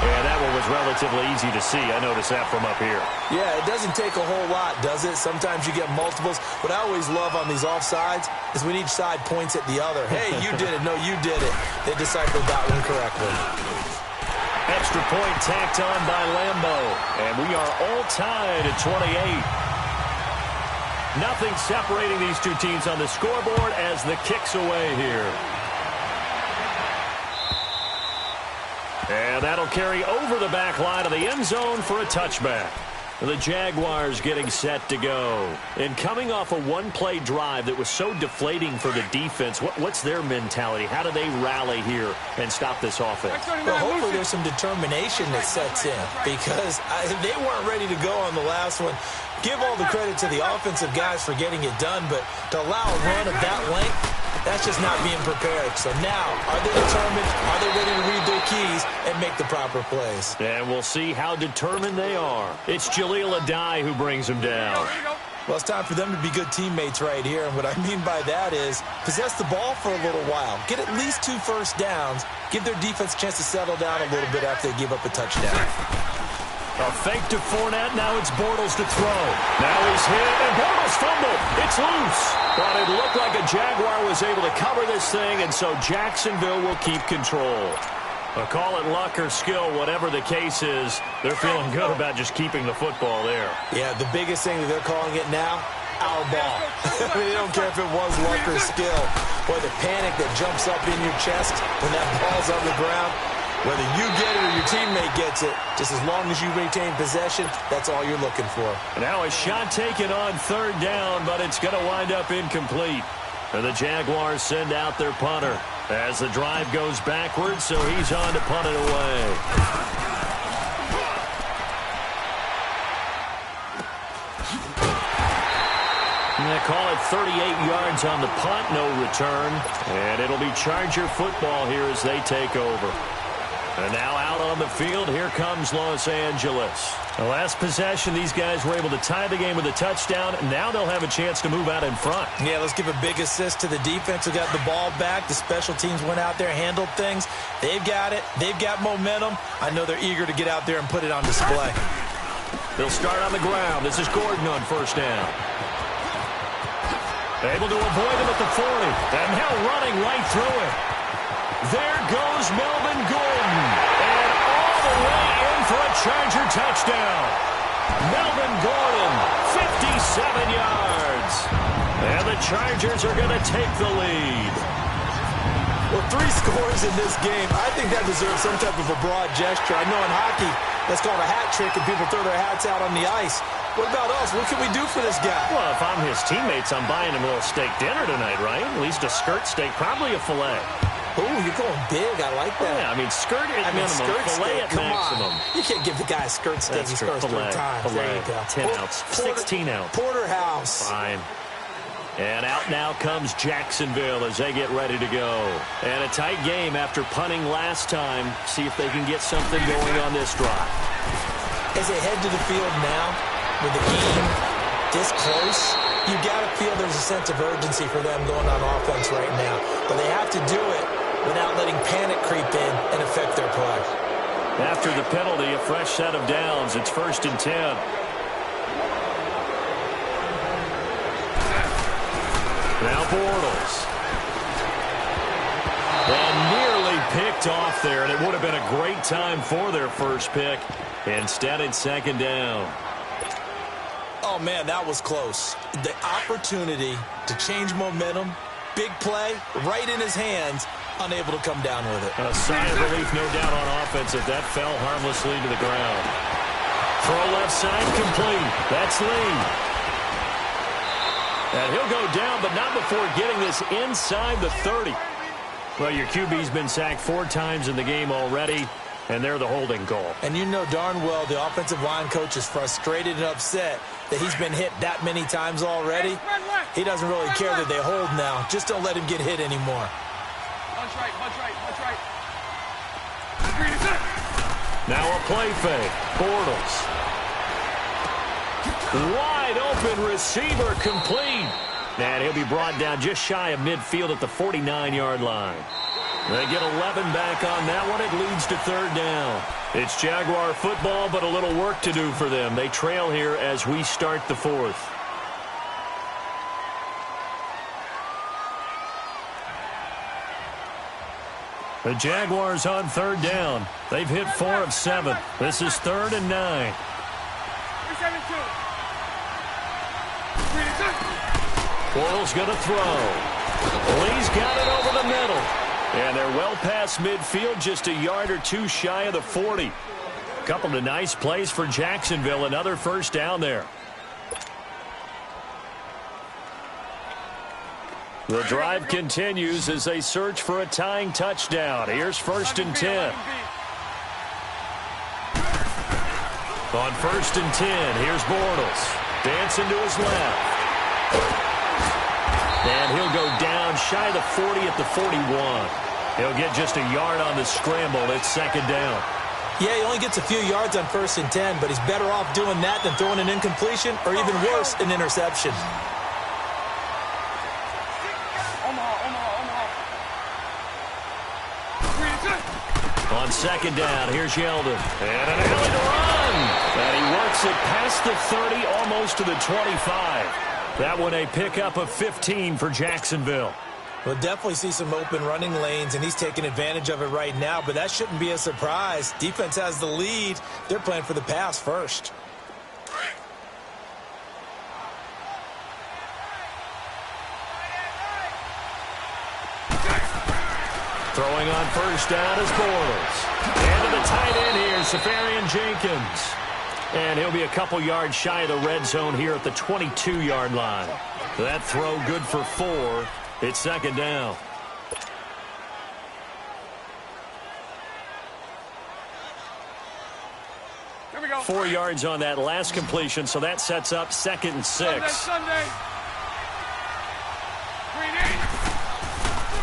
And that one was relatively easy to see. I noticed that from up here. Yeah, it doesn't take a whole lot, does it? Sometimes you get multiples. What I always love on these offsides is when each side points at the other. Hey, you did it. No, you did it. They deciphered that one correctly. Extra point tacked on by Lambeau. And we are all tied at 28. Nothing separating these two teams on the scoreboard as the kick's away here. And that'll carry over the back line of the end zone for a touchback. The Jaguars getting set to go. And coming off a one-play drive that was so deflating for the defense, what's their mentality? How do they rally here and stop this offense? Well, hopefully there's some determination that sets in because they weren't ready to go on the last one. Give all the credit to the offensive guys for getting it done, but to allow a run of that length, that's just not being prepared. So now, are they determined? Are they ready to read their keys and make the proper plays? And we'll see how determined they are. It's Jaleel Adai who brings them down. Well, it's time for them to be good teammates right here. And what I mean by that is possess the ball for a little while. Get at least 2 first downs. Give their defense a chance to settle down a little bit after they give up a touchdown. A fake to Fournette. Now it's Bortles to throw. Now he's hit, and Bortles fumbled. It's loose. But it looked like a Jaguar was able to cover this thing, and so Jacksonville will keep control. Call it luck or skill, whatever the case is, they're feeling good about just keeping the football there. Yeah, the biggest thing that they're calling it now, our ball. I mean, they don't care if it was luck or skill. Boy, the panic that jumps up in your chest when that ball's on the ground, whether you get it or your teammate gets it, just as long as you retain possession, that's all you're looking for. Now a shot taken on 3rd down, but it's going to wind up incomplete. And the Jaguars send out their punter as the drive goes backwards, so he's on to punt it away. They call it 38 yards on the punt, no return. And it'll be Charger football here as they take over. And now out on the field, here comes Los Angeles. The last possession, these guys were able to tie the game with a touchdown. Now they'll have a chance to move out in front. Yeah, let's give a big assist to the defense who got the ball back. The special teams went out there, handled things. They've got it. They've got momentum. I know they're eager to get out there and put it on display. They'll start on the ground. This is Gordon on 1st down. Able to avoid him at the 40. And now running right through it. There goes Melvin Gordon. And all the way in for a Charger touchdown. Melvin Gordon, 57 yards. And the Chargers are going to take the lead. Well, 3 scores in this game. I think that deserves some type of a broad gesture. I know in hockey, that's called a hat trick, and people throw their hats out on the ice. What about us? What can we do for this guy? Well, if I'm his teammates, I'm buying him a little steak dinner tonight, right? At least a skirt steak, probably a filet. Ooh, you're going big. I like that. Yeah, I mean, skirt at minimum, filet at maximum. You can't give the guy a skirt steak. He scores 3 times. There you go. 10 ounce, 16 ounce. Porterhouse. Fine. And out now comes Jacksonville as they get ready to go. And a tight game after punting last time. See if they can get something going on this drive. As they head to the field now, with the game this close, you got to feel there's a sense of urgency for them going on offense right now. But they have to do it without letting panic creep in and affect their play. After the penalty, a fresh set of downs. It's 1st and 10. Now Bortles. And nearly picked off there, and it would have been a great time for their first pick. Instead, it's 2nd down. Oh, man, that was close. The opportunity to change momentum, big play, right in his hands, unable to come down with it. A sigh of relief, no doubt, on offense if that fell harmlessly to the ground. Throw left side complete. That's Lee. And he'll go down, but not before getting this inside the 30. Well, your QB's been sacked 4 times in the game already, and they're the holding call. And you know darn well the offensive line coach is frustrated and upset that he's been hit that many times already. He doesn't really care that they hold now. Just don't let him get hit anymore. Punch right, punch right, punch right. Now a play fake. Bortles. Wide open receiver complete. And he'll be brought down just shy of midfield at the 49-yard line. They get 11 back on that one. It leads to 3rd down. It's Jaguar football, but a little work to do for them. They trail here as we start the 4th. The Jaguars on 3rd down. They've hit 4 of 7. This is 3rd and 9. 3-7-2. Bortles going to throw. Lee's got it over the middle. And they're well past midfield, just a yard or 2 shy of the 40. Couple of nice plays for Jacksonville. Another first down there. The drive continues as they search for a tying touchdown. Here's 1st and 10. On 1st and 10, here's Bortles. Dancing to his left. And he'll go down shy of the 40 at the 41. He'll get just a yard on the scramble. It's 2nd down. Yeah, he only gets a few yards on 1st and 10, but he's better off doing that than throwing an incompletion or even worse, an interception. On 2nd down, here's Yeldon. And an alley to run. And he works it past the 30, almost to the 25. That one a pickup of 15 for Jacksonville. We'll definitely see some open running lanes, and he's taking advantage of it right now, but that shouldn't be a surprise. Defense has the lead. They're playing for the pass first. Throwing on 1st down is Bortles. And to the tight end here, Safarian Jenkins. And he'll be a couple yards shy of the red zone here at the 22-yard line. That throw good for 4. It's 2nd down. Here we go. 4 yards on that last completion, so that sets up 2nd and 6. Sunday.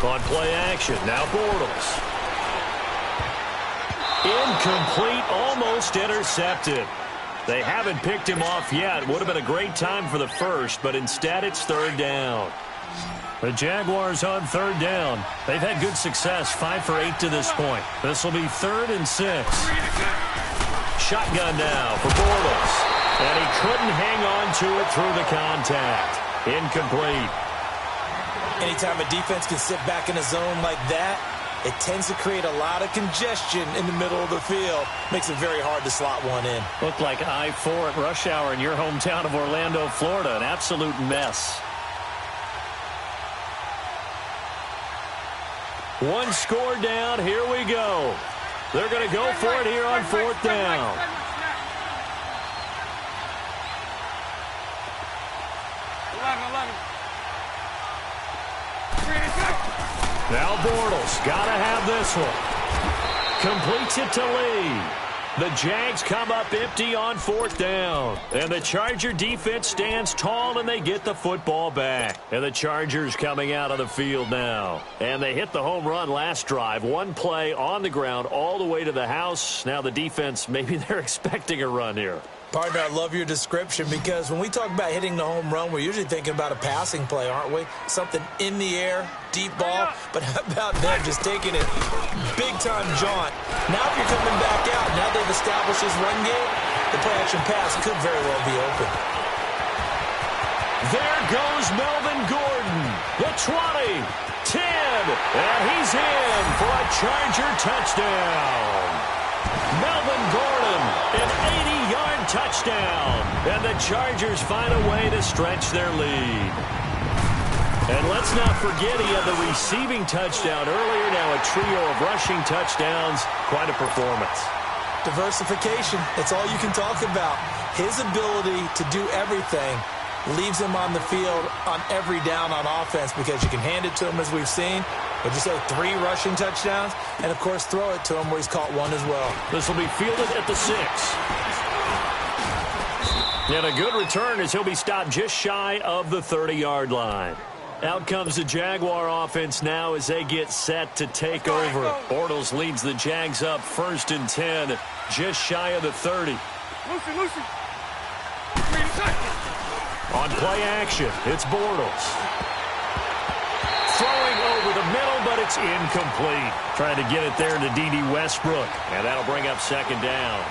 On play action, now Bortles. Incomplete, almost intercepted. They haven't picked him off yet. Would have been a great time for the first, but instead it's 3rd down. The Jaguars on 3rd down. They've had good success, 5 for 8 to this point. This will be 3rd and 6. Shotgun now for Bortles. And he couldn't hang on to it through the contact. Incomplete. Anytime a defense can sit back in a zone like that, it tends to create a lot of congestion in the middle of the field. Makes it very hard to slot one in. Looked like I-4 at rush hour in your hometown of Orlando, Florida. An absolute mess. One score down. Here we go. They're going to go for it here on 4th down. Now Bortles, got to have this one. Completes it to Lee. The Jags come up empty on 4th down. And the Charger defense stands tall, and they get the football back. And the Chargers coming out of the field now. And they hit the home run last drive. One play on the ground all the way to the house. Now the defense, maybe they're expecting a run here. Partner, I love your description because when we talk about hitting the home run, we're usually thinking about a passing play, aren't we? Something in the air, deep ball. But how about them just taking it big-time jaunt? Now if you're coming back out, now they've established this run game, the play-action pass could very well be open. There goes Melvin Gordon, the 20, 10, and he's in for a Charger touchdown. Melvin Gordon, an 80-yard touchdown. And the Chargers find a way to stretch their lead. And let's not forget he had the receiving touchdown earlier. Now a trio of rushing touchdowns. Quite a performance. Diversification, that's all you can talk about. His ability to do everything leaves him on the field on every down on offense because you can hand it to him as we've seen. Would you say 3 rushing touchdowns? And, of course, throw it to him where he's caught 1 as well. This will be fielded at the 6. And a good return as he'll be stopped just shy of the 30-yard line. Out comes the Jaguar offense now as they get set to take over. Bortles leads the Jags up 1st and 10, just shy of the 30. Lucy. On play action, it's Bortles. Throwing over the middle, but it's incomplete. Trying to get it there to D.D. Westbrook, and that'll bring up 2nd down.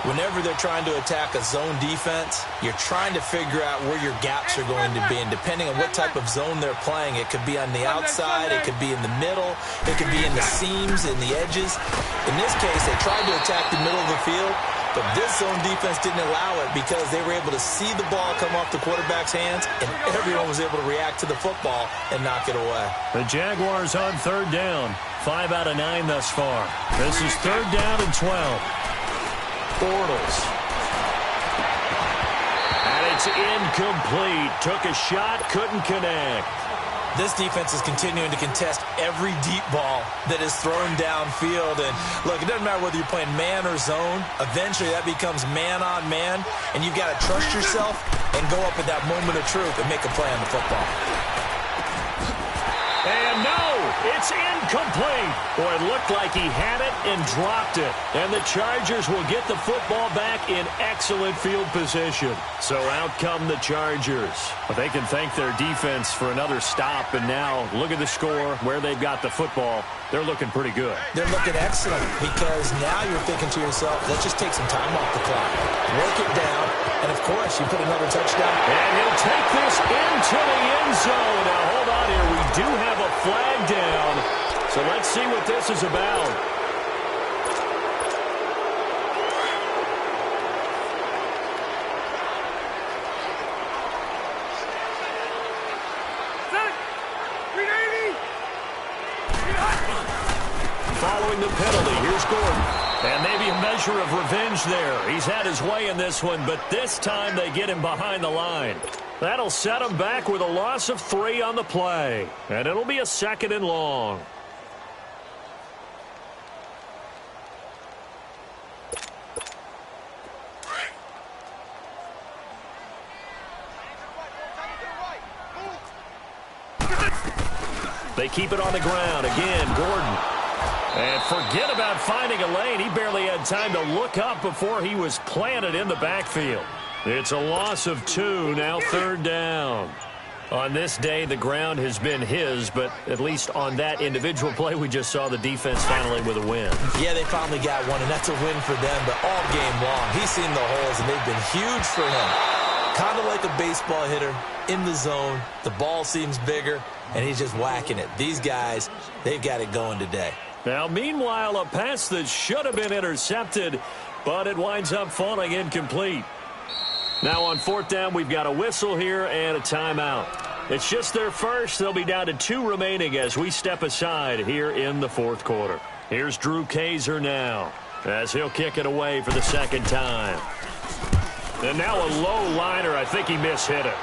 Whenever they're trying to attack a zone defense, you're trying to figure out where your gaps are going to be. And depending on what type of zone they're playing, it could be on the outside, it could be in the middle, it could be in the seams, in the edges. In this case, they tried to attack the middle of the field, but this zone defense didn't allow it because they were able to see the ball come off the quarterback's hands, and everyone was able to react to the football and knock it away. The Jaguars on 3rd down. 5 out of 9 thus far. This is 3rd down and 12. Bortles. And it's incomplete. Took a shot, couldn't connect. This defense is continuing to contest every deep ball that is thrown downfield. And, look, it doesn't matter whether you're playing man or zone. Eventually, that becomes man-on-man, and you've got to trust yourself and go up at that moment of truth and make a play on the football. And no, it's incomplete. Boy, it looked like he had it and dropped it. And the Chargers will get the football back in excellent field position. So out come the Chargers. But they can thank their defense for another stop. And now look at the score, where they've got the football. They're looking pretty good. They're looking excellent because now you're thinking to yourself, let's just take some time off the clock. Work it down. And, of course, you put another touchdown. And he'll take this into the end zone. Now, hold on here. We do have a flag down. So let's see what this is about. Following the penalty, here's Gordon. And maybe a measure of revenge there. He's had his way in this one, but this time they get him behind the line. That'll set him back with a loss of 3 on the play. And it'll be a 2nd and long. They keep it on the ground. Again, Gordon. And forget about finding a lane. He barely had time to look up before he was planted in the backfield. It's a loss of 2, now 3rd down. On this day, the ground has been his, but at least on that individual play, we just saw the defense finally with a win. Yeah, they finally got one, and that's a win for them, but all game long, he's seen the holes, and they've been huge for him. Kind of like a baseball hitter in the zone. The ball seems bigger, and he's just whacking it. These guys, they've got it going today. Now, meanwhile, a pass that should have been intercepted, but it winds up falling incomplete. Now on 4th down, we've got a whistle here and a timeout. It's just their first. They'll be down to 2 remaining as we step aside here in the 4th quarter. Here's Drew Kaiser now as he'll kick it away for the 2nd time. And now a low liner. I think he mishit it.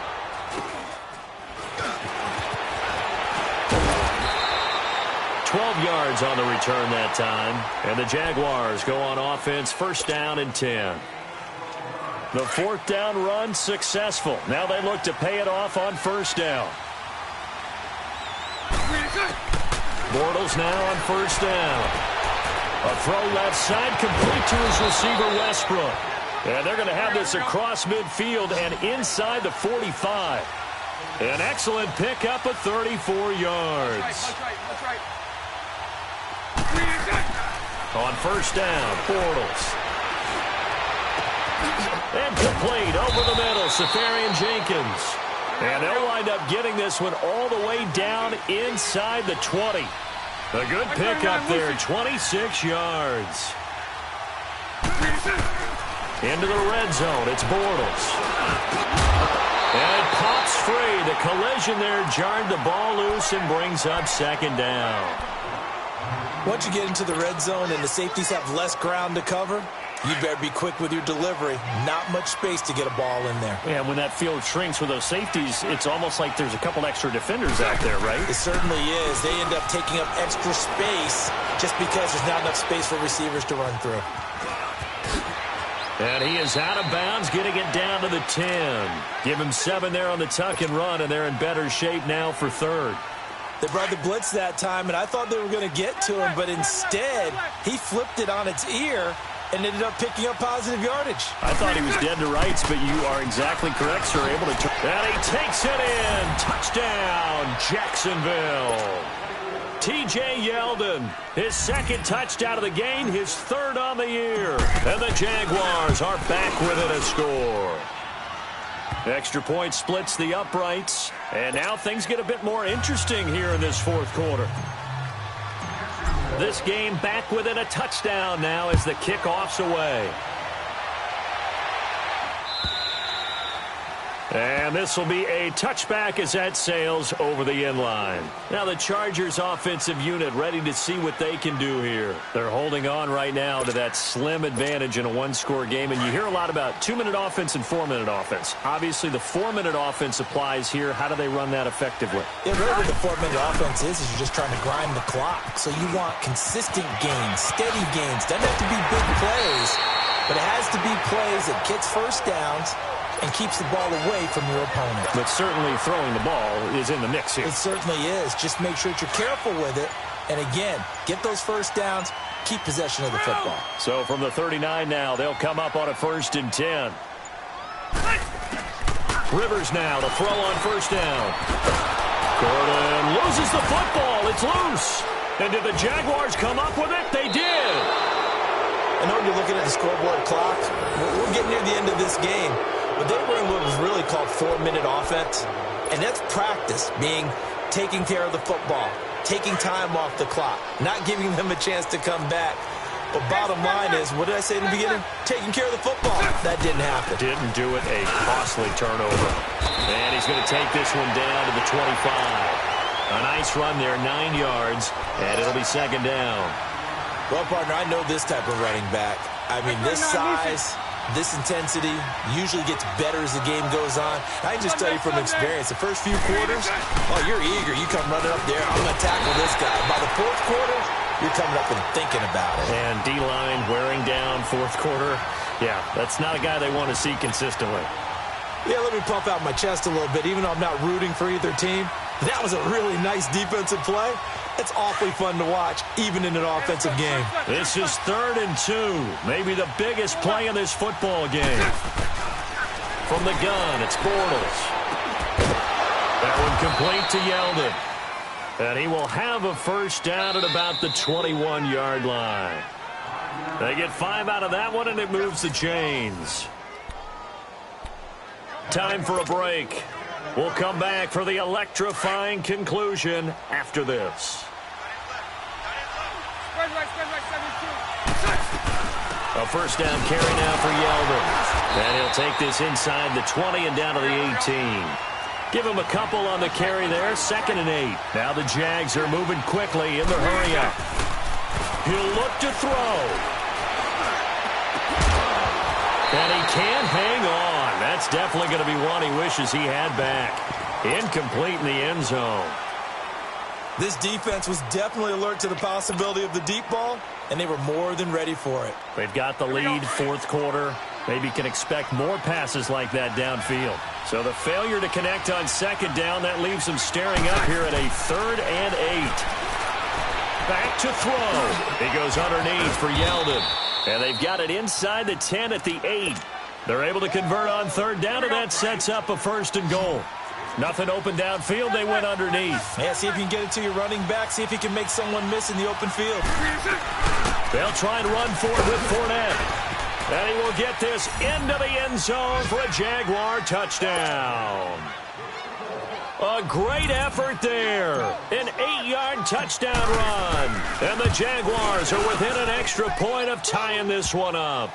Yards on the return that time. And the Jaguars go on offense, 1st down and 10. The 4th down run successful. Now they look to pay it off on 1st down. Bortles now on 1st down. A throw left side complete to his receiver Westbrook. And they're going to have this across midfield and inside the 45. An excellent pickup of 34 yards. That's right. On 1st down, Bortles. And complete over the middle, Safarian Jenkins. And they'll wind up getting this one all the way down inside the 20. A good pickup there, 26 yards. Into the red zone, it's Bortles. And it pops free. The collision there jarred the ball loose and brings up 2nd down. Once you get into the red zone and the safeties have less ground to cover, you better be quick with your delivery. Not much space to get a ball in there. Yeah, when that field shrinks with those safeties, it's almost like there's a couple extra defenders out there, right? It certainly is. They end up taking up extra space just because there's not enough space for receivers to run through. And he is out of bounds, getting it down to the 10. Give him 7 there on the tuck and run, and they're in better shape now for 3rd. They brought the blitz that time, and I thought they were going to get to him, but instead, he flipped it on its ear and ended up picking up positive yardage. I thought he was dead to rights, but you are exactly correct, sir. Able to turn. And he takes it in. Touchdown, Jacksonville. T.J. Yeldon, his 2nd touchdown of the game, his 3rd on the year. And the Jaguars are back within a score. Extra point splits the uprights. And now things get a bit more interesting here in this 4th quarter. This game back within a touchdown now as the kickoff's away. And this will be a touchback as that sails over the end line. Now the Chargers offensive unit ready to see what they can do here. They're holding on right now to that slim advantage in a one-score game. And you hear a lot about 2-minute offense and 4-minute offense. Obviously the 4-minute offense applies here. How do they run that effectively? Yeah, really what the 4-minute offense is you're just trying to grind the clock. So you want consistent gains, steady gains. Doesn't have to be big plays, but it has to be plays that gets first downs and keeps the ball away from your opponent. But certainly throwing the ball is in the mix here. It certainly is. Just make sure that you're careful with it. And again, get those first downs, keep possession of the football. So from the 39 now, they'll come up on a 1st and 10. Rivers now to throw on 1st down. Gordon loses the football. It's loose. And did the Jaguars come up with it? They did. I know you're looking at the scoreboard clock. We're getting near the end of this game. But they were in what was really called 4-minute offense. And that's practice, being taking care of the football, taking time off the clock, not giving them a chance to come back. But bottom line is, what did I say in the beginning? Taking care of the football. That didn't happen. Didn't do it. A costly turnover. And he's going to take this one down to the 25. A nice run there, 9 yards. And it'll be 2nd down. Well, partner, I know this type of running back. I mean, this size, this intensity usually gets better as the game goes on. I can just tell you from experience, the first few quarters, oh, you're eager. You come running up there, I'm going to tackle this guy. By the 4th quarter, you're coming up and thinking about it. And D-line wearing down 4th quarter. Yeah, that's not a guy they want to see consistently. Yeah, let me pump out my chest a little bit, even though I'm not rooting for either team. That was a really nice defensive play. It's awfully fun to watch, even in an offensive game. This is 3rd and 2. Maybe the biggest play in this football game. From the gun, it's Bortles. That one complete to Yeldon. And he will have a 1st down at about the 21-yard line. They get 5 out of that one, and it moves the chains. Time for a break. We'll come back for the electrifying conclusion after this. A 1st down carry now for Yeldon. And he'll take this inside the 20 and down to the 18. Give him a couple on the carry there. 2nd and 8. Now the Jags are moving quickly in the hurry-up. He'll look to throw. And he can't hang on. That's definitely going to be one he wishes he had back. Incomplete in the end zone. This defense was definitely alert to the possibility of the deep ball, and they were more than ready for it. They've got the lead, 4th quarter. Maybe can expect more passes like that downfield. So the failure to connect on 2nd down, that leaves them staring up here at a 3rd and 8. Back to throw. He goes underneath for Yeldon. And they've got it inside the 10 at the 8. They're able to convert on 3rd down, and that sets up a 1st and goal. Nothing open downfield. They went underneath. Yeah, see if you can get it to your running back. See if you can make someone miss in the open field. They'll try and run for it with Fournette. And he will get this into the end zone for a Jaguar touchdown. A great effort there. An 8-yard touchdown run. And the Jaguars are within an extra point of tying this one up.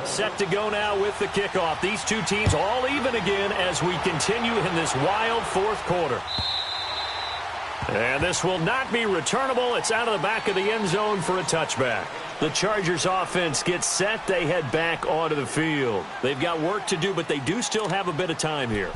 Set to go now with the kickoff. These two teams all even again as we continue in this wild 4th quarter. And this will not be returnable. It's out of the back of the end zone for a touchback. The Chargers offense gets set. They head back onto the field. They've got work to do, but they do still have a bit of time here.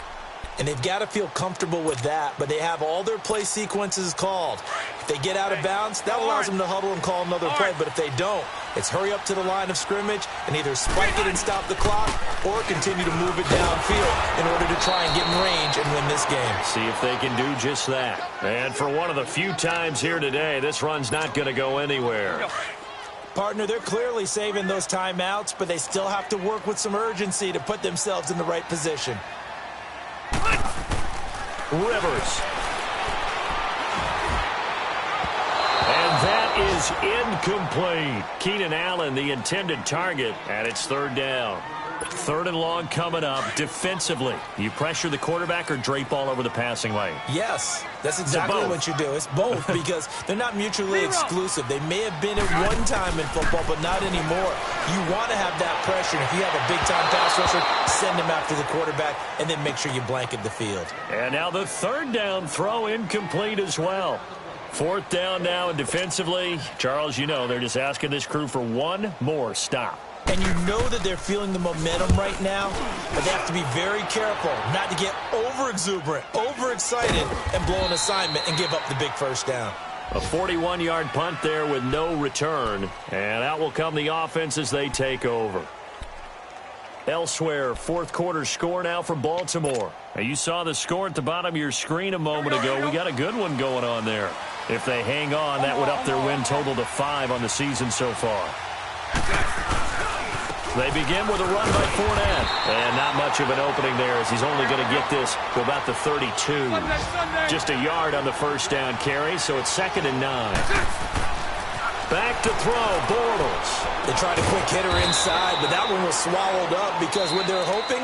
And they've got to feel comfortable with that, but they have all their play sequences called. If they get out of bounds, that allows them to huddle and call another play. But if they don't, it's hurry up to the line of scrimmage and either spike it and stop the clock or continue to move it downfield in order to try and get in range and win this game. See if they can do just that. And for one of the few times here today, this run's not going to go anywhere. Partner, they're clearly saving those timeouts, but they still have to work with some urgency to put themselves in the right position. Rivers. And that is incomplete. Keenan Allen, the intended target, and it's 3rd down. Third and long coming up. Defensively, you pressure the quarterback or drape all over the passing lane? Yes, that's exactly what you do. It's both because they're not mutually exclusive. They may have been at one time in football, but not anymore. You want to have that pressure. If you have a big-time pass rusher, send him after the quarterback, and then make sure you blanket the field. And now the third down throw incomplete as well. Fourth down now, and defensively, Charles, you know, they're just asking this crew for one more stop. And you know that they're feeling the momentum right now, but they have to be very careful not to get over-exuberant, over-excited, and blow an assignment and give up the big first down. A 41-yard punt there with no return, and out will come the offense as they take over. Elsewhere, fourth quarter score now for Baltimore. Now, you saw the score at the bottom of your screen a moment ago. We got a good one going on there. If they hang on, that would up their win total to 5 on the season so far. They begin with a run by Fournette. And not much of an opening there as he's only going to get this to about the 32. Just a yard on the first down carry, so it's 2nd and 9. Back to throw, Bortles. They tried a quick hitter inside, but that one was swallowed up because when they're hoping,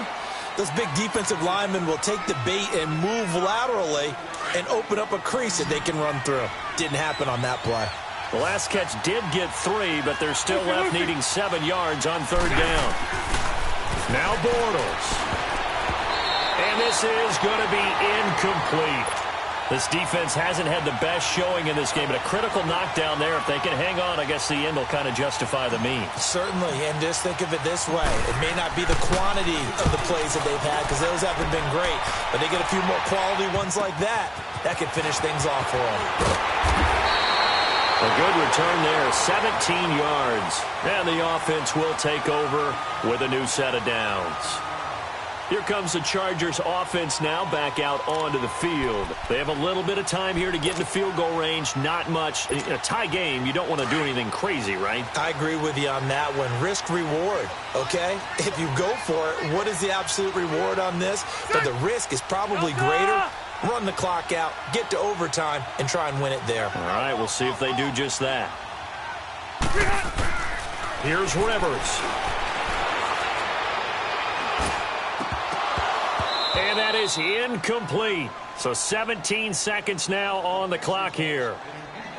those big defensive linemen will take the bait and move laterally and open up a crease that they can run through. Didn't happen on that play. The last catch did get 3, but they're still left needing 7 yards on third down. Now Bortles. And this is going to be incomplete. This defense hasn't had the best showing in this game, but a critical knockdown there. If they can hang on, I guess the end will kind of justify the means. Certainly, and just think of it this way. It may not be the quantity of the plays that they've had because those haven't been great, but they get a few more quality ones like that. That could finish things off for them. A good return there, 17 yards. And the offense will take over with a new set of downs. Here comes the Chargers offense now back out onto the field. They have a little bit of time here to get into field goal range. Not much. In a tie game, you don't want to do anything crazy, right? I agree with you on that one. Risk-reward, okay? If you go for it, what is the absolute reward on this? But the risk is probably greater. Run the clock out, get to overtime, and try and win it there. All right, we'll see if they do just that. Here's Rivers. And that is incomplete. So 17 seconds now on the clock here.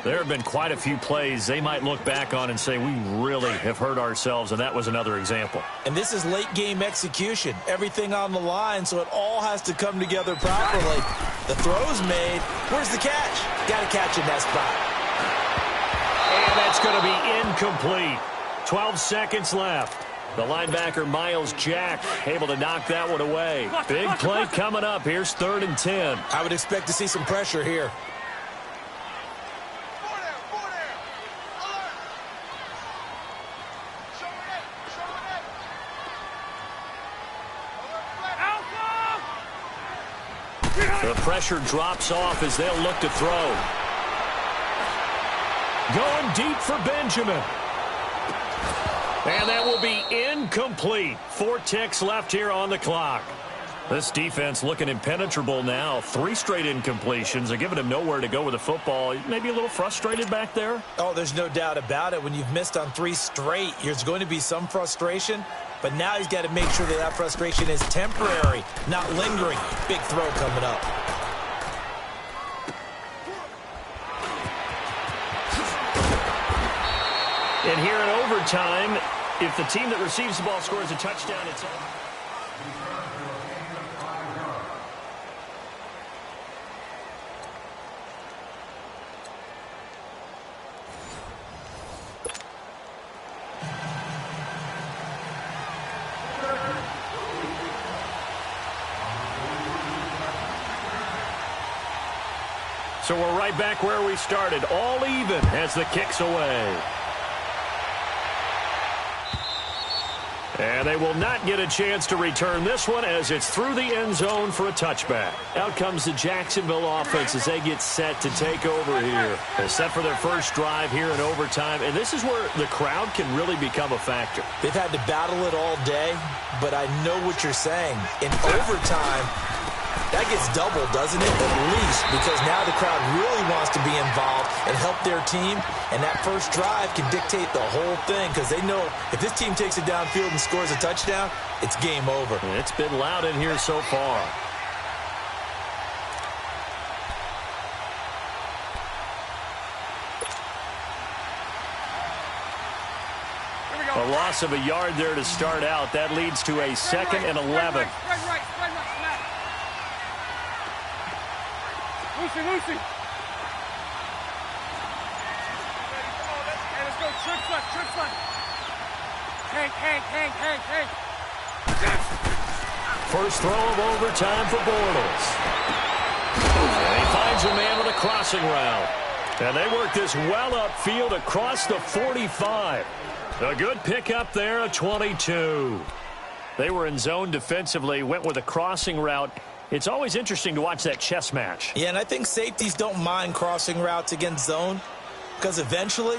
There have been quite a few plays they might look back on and say, we really have hurt ourselves, and that was another example. And this is late-game execution. Everything on the line, so it all has to come together properly. The throw's made. Where's the catch? Got to catch in that spot. And that's going to be incomplete. 12 seconds left. The linebacker, Miles Jack, able to knock that one away. Big play coming up. Here's 3rd and 10. I would expect to see some pressure here. The pressure drops off as they'll look to throw. Going deep for Benjamin. And that will be incomplete. 4 ticks left here on the clock. This defense looking impenetrable now. 3 straight incompletions. They're giving him nowhere to go with the football. Maybe a little frustrated back there? Oh, there's no doubt about it. When you've missed on 3 straight, there's going to be some frustration. But now he's got to make sure that that frustration is temporary, not lingering. Big throw coming up. And here in overtime, if the team that receives the ball scores a touchdown, it's over. So we're right back where we started, all even as the kick's away. And they will not get a chance to return this one as it's through the end zone for a touchback. Out comes the Jacksonville offense as they get set to take over here. They're set for their first drive here in overtime, and this is where the crowd can really become a factor. They've had to battle it all day, but I know what you're saying. In overtime, That gets doubled, doesn't it? At least, because now the crowd really wants to be involved and help their team, and that first drive can dictate the whole thing because they know if this team takes it downfield and scores a touchdown, it's game over. It's been loud in here so far. A loss of a yard there to start out. That leads to a second and 11. Lucy. Hey, let's go. Trips left. Hank. First throw of overtime for Bortles. And he finds a man with a crossing route. And they work this well upfield across the 45. A good pickup there, a 22. They were in zone defensively, went with a crossing route. It's always interesting to watch that chess match. Yeah, and I think safeties don't mind crossing routes against zone because eventually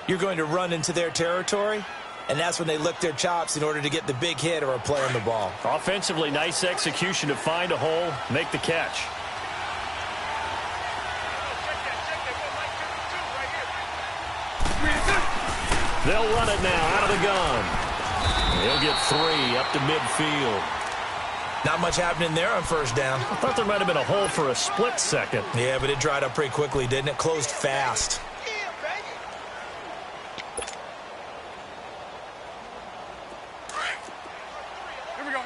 you're going to run into their territory, and that's when they lick their chops in order to get the big hit or a play on the ball. Offensively, nice execution to find a hole, make the catch. They'll run it now out of the gun. He'll get 3 up to midfield. Not much happening there on first down. I thought there might have been a hole for a split second. Yeah, but it dried up pretty quickly, didn't it? Closed fast. Here we go.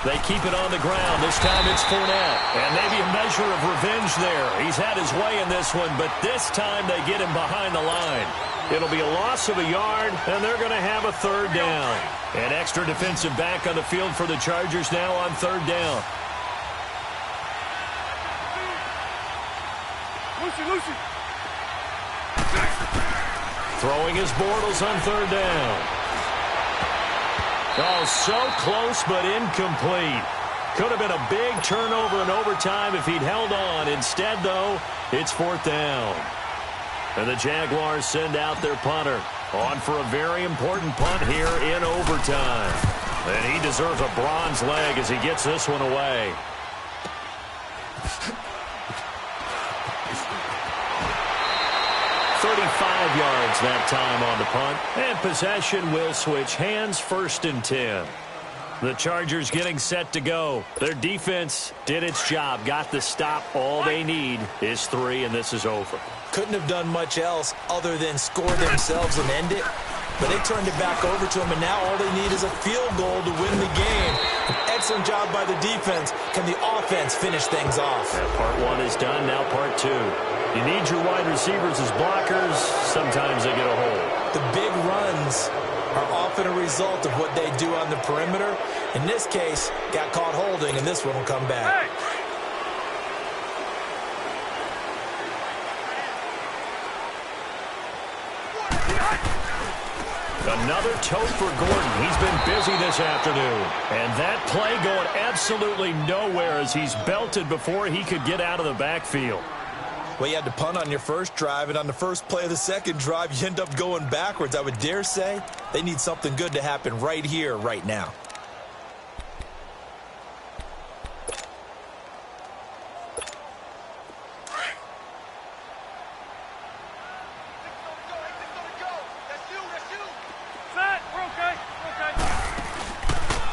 They keep it on the ground. This time it's Fournette. And maybe a measure of revenge there. He's had his way in this one, but this time they get him behind the line. It'll be a loss of a yard, and they're going to have a third down. An extra defensive back on the field for the Chargers now on third down. Lucy. Throwing his Bortles on third down. Oh, so close but incomplete. Could have been a big turnover in overtime if he'd held on. Instead, though, it's fourth down. And the Jaguars send out their punter. On for a very important punt here in overtime. And he deserves a bronze leg as he gets this one away. Yards that time on the punt, and possession will switch hands. First and 10. The Chargers getting set to go. Their defense did its job, got the stop. All they need is 3, and this is over. Couldn't have done much else other than score themselves and end it, but they turned it back over to them, and now all they need is a field goal to win the game. Excellent job by the defense. Can the offense finish things off? Yeah, part 1 is done, now part 2. You need your wide receivers as blockers. Sometimes they get a hole. The big runs are often a result of what they do on the perimeter. In this case, got caught holding, and this one will come back. Another tote for Gordon. He's been busy this afternoon. And that play going absolutely nowhere as he's belted before he could get out of the backfield. Well, you had to punt on your first drive, and on the first play of the second drive, you end up going backwards. I would dare say they need something good to happen right here, right now.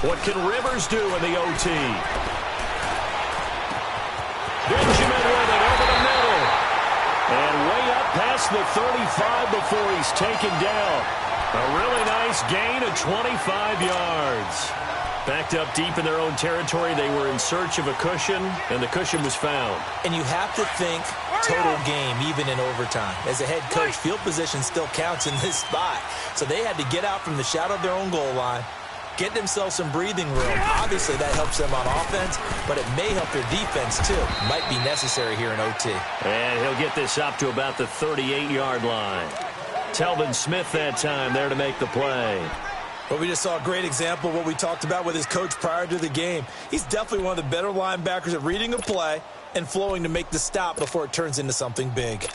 What can Rivers do in the OT? Benjamin with it over the middle. And way up past the 35 before he's taken down. A really nice gain of 25 yards. Backed up deep in their own territory. They were in search of a cushion, and the cushion was found. And you have to think total game, even in overtime. As a head coach, field position still counts in this spot. So they had to get out from the shadow of their own goal line, get themselves some breathing room. Obviously, that helps them on offense, but it may help their defense, too. Might be necessary here in OT. And he'll get this up to about the 38-yard line. Telvin Smith that time there to make the play. Well, we just saw a great example of what we talked about with his coach prior to the game. He's definitely one of the better linebackers at reading a play and flowing to make the stop before it turns into something big.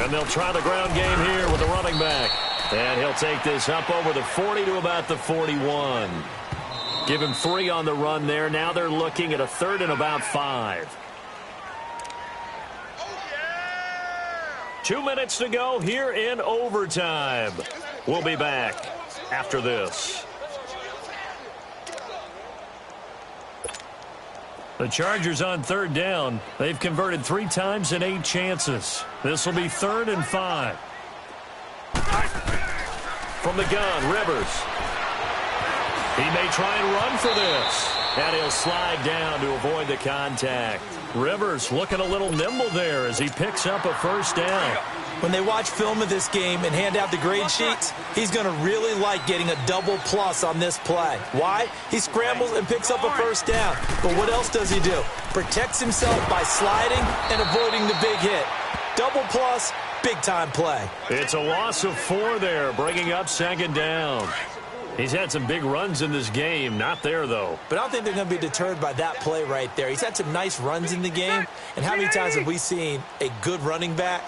And they'll try the ground game here with the running back. And he'll take this up over the 40 to about the 41. Give him 3 on the run there. Now they're looking at a 3rd and about 5. 2 minutes to go here in overtime. We'll be back after this. The Chargers on 3rd down. They've converted 3 times in 8 chances. This will be 3rd and 5. From the gun, Rivers. He may try and run for this. And he'll slide down to avoid the contact. Rivers looking a little nimble there as he picks up a 1st down. When they watch film of this game and hand out the grade sheets, he's going to really like getting a double plus on this play. Why? He scrambles and picks up a 1st down. But what else does he do? Protects himself by sliding and avoiding the big hit. Double plus, big-time play. It's a loss of 4 there, bringing up 2nd down. He's had some big runs in this game. Not there, though. But I don't think they're going to be deterred by that play right there. He's had some nice runs in the game. And how many times have we seen a good running back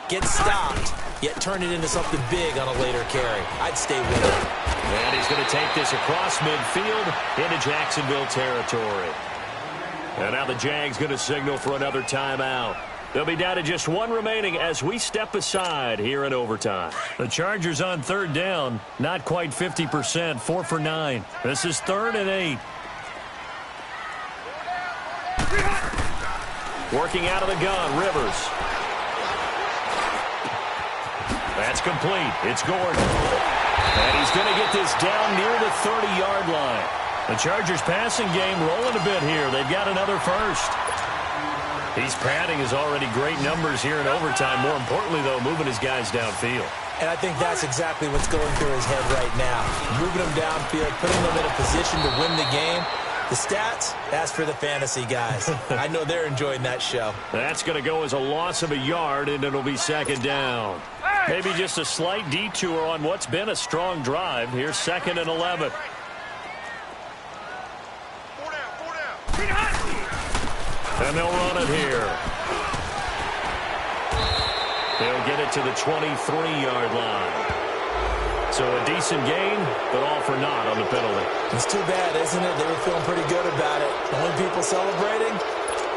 get stopped, yet turn it into something big on a later carry? I'd stay with it. And he's going to take this across midfield into Jacksonville territory. And now the Jags going to signal for another timeout. They'll be down to just 1 remaining as we step aside here in overtime. The Chargers on 3rd down, not quite 50%, 4 for 9. This is 3rd and 8. Working out of the gun, Rivers. That's complete. It's Gordon. And he's going to get this down near the 30-yard line. The Chargers passing game rolling a bit here. They've got another 1st. He's padding his already great numbers here in overtime. More importantly, though, moving his guys downfield. And I think that's exactly what's going through his head right now. Moving them downfield, putting them in a position to win the game. The stats, that's for the fantasy guys. I know they're enjoying that show. That's going to go as a loss of a yard, and it'll be 2nd down. Maybe just a slight detour on what's been a strong drive. Here's 2nd and 11. And they'll run it here. They'll get it to the 23-yard line. So a decent gain, but all for naught on the penalty. It's too bad, isn't it? They were feeling pretty good about it. The only people celebrating,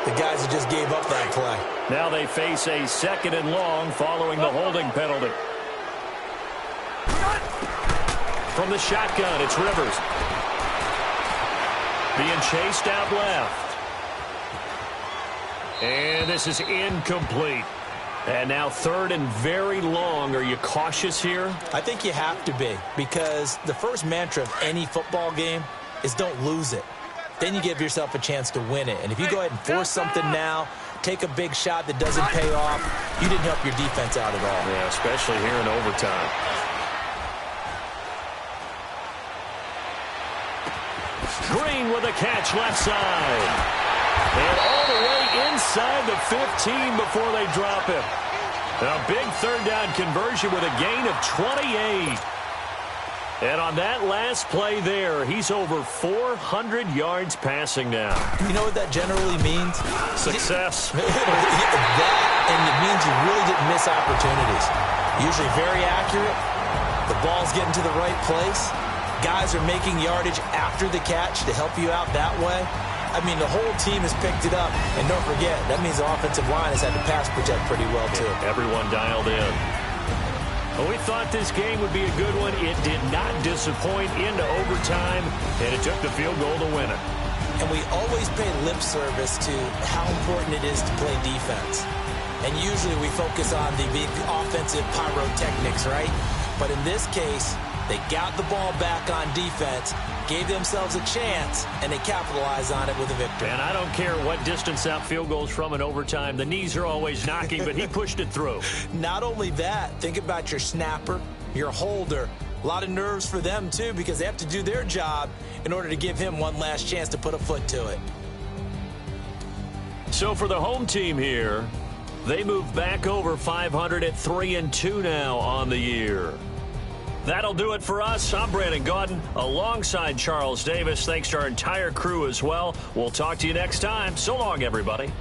the guys who just gave up that play. Now they face a 2nd and long following the holding penalty. From the shotgun, it's Rivers. Being chased out left. And this is incomplete. And now 3rd and very long. Are you cautious here? I think you have to be, because the first mantra of any football game is don't lose it. Then you give yourself a chance to win it. And if you go ahead and force something now, take a big shot that doesn't pay off, you didn't help your defense out at all. Yeah, especially here in overtime. Green with a catch left side. And all the way inside the 15 before they drop him. A big 3rd down conversion with a gain of 28. And on that last play there, he's over 400 yards passing now. You know what that generally means? Success. That, and it means you really didn't miss opportunities. Usually very accurate. The ball's getting to the right place. Guys are making yardage after the catch to help you out that way. I mean, the whole team has picked it up. And don't forget, that means the offensive line has had to pass protect pretty well, too. Yeah, everyone dialed in. Well, we thought this game would be a good one. It did not disappoint into overtime, and it took the field goal to win it. And we always pay lip service to how important it is to play defense. And usually we focus on the big offensive pyrotechnics, right? But in this case, they got the ball back on defense, gave themselves a chance, and they capitalized on it with a victory. And I don't care what distance that field goes from in overtime. The knees are always knocking, but he pushed it through. Not only that, think about your snapper, your holder. A lot of nerves for them, too, because they have to do their job in order to give him one last chance to put a foot to it. So for the home team here, they move back over 500 at 3-2 now on the year. That'll do it for us. I'm Brandon Gaudin alongside Charles Davis. Thanks to our entire crew as well. We'll talk to you next time. So long, everybody.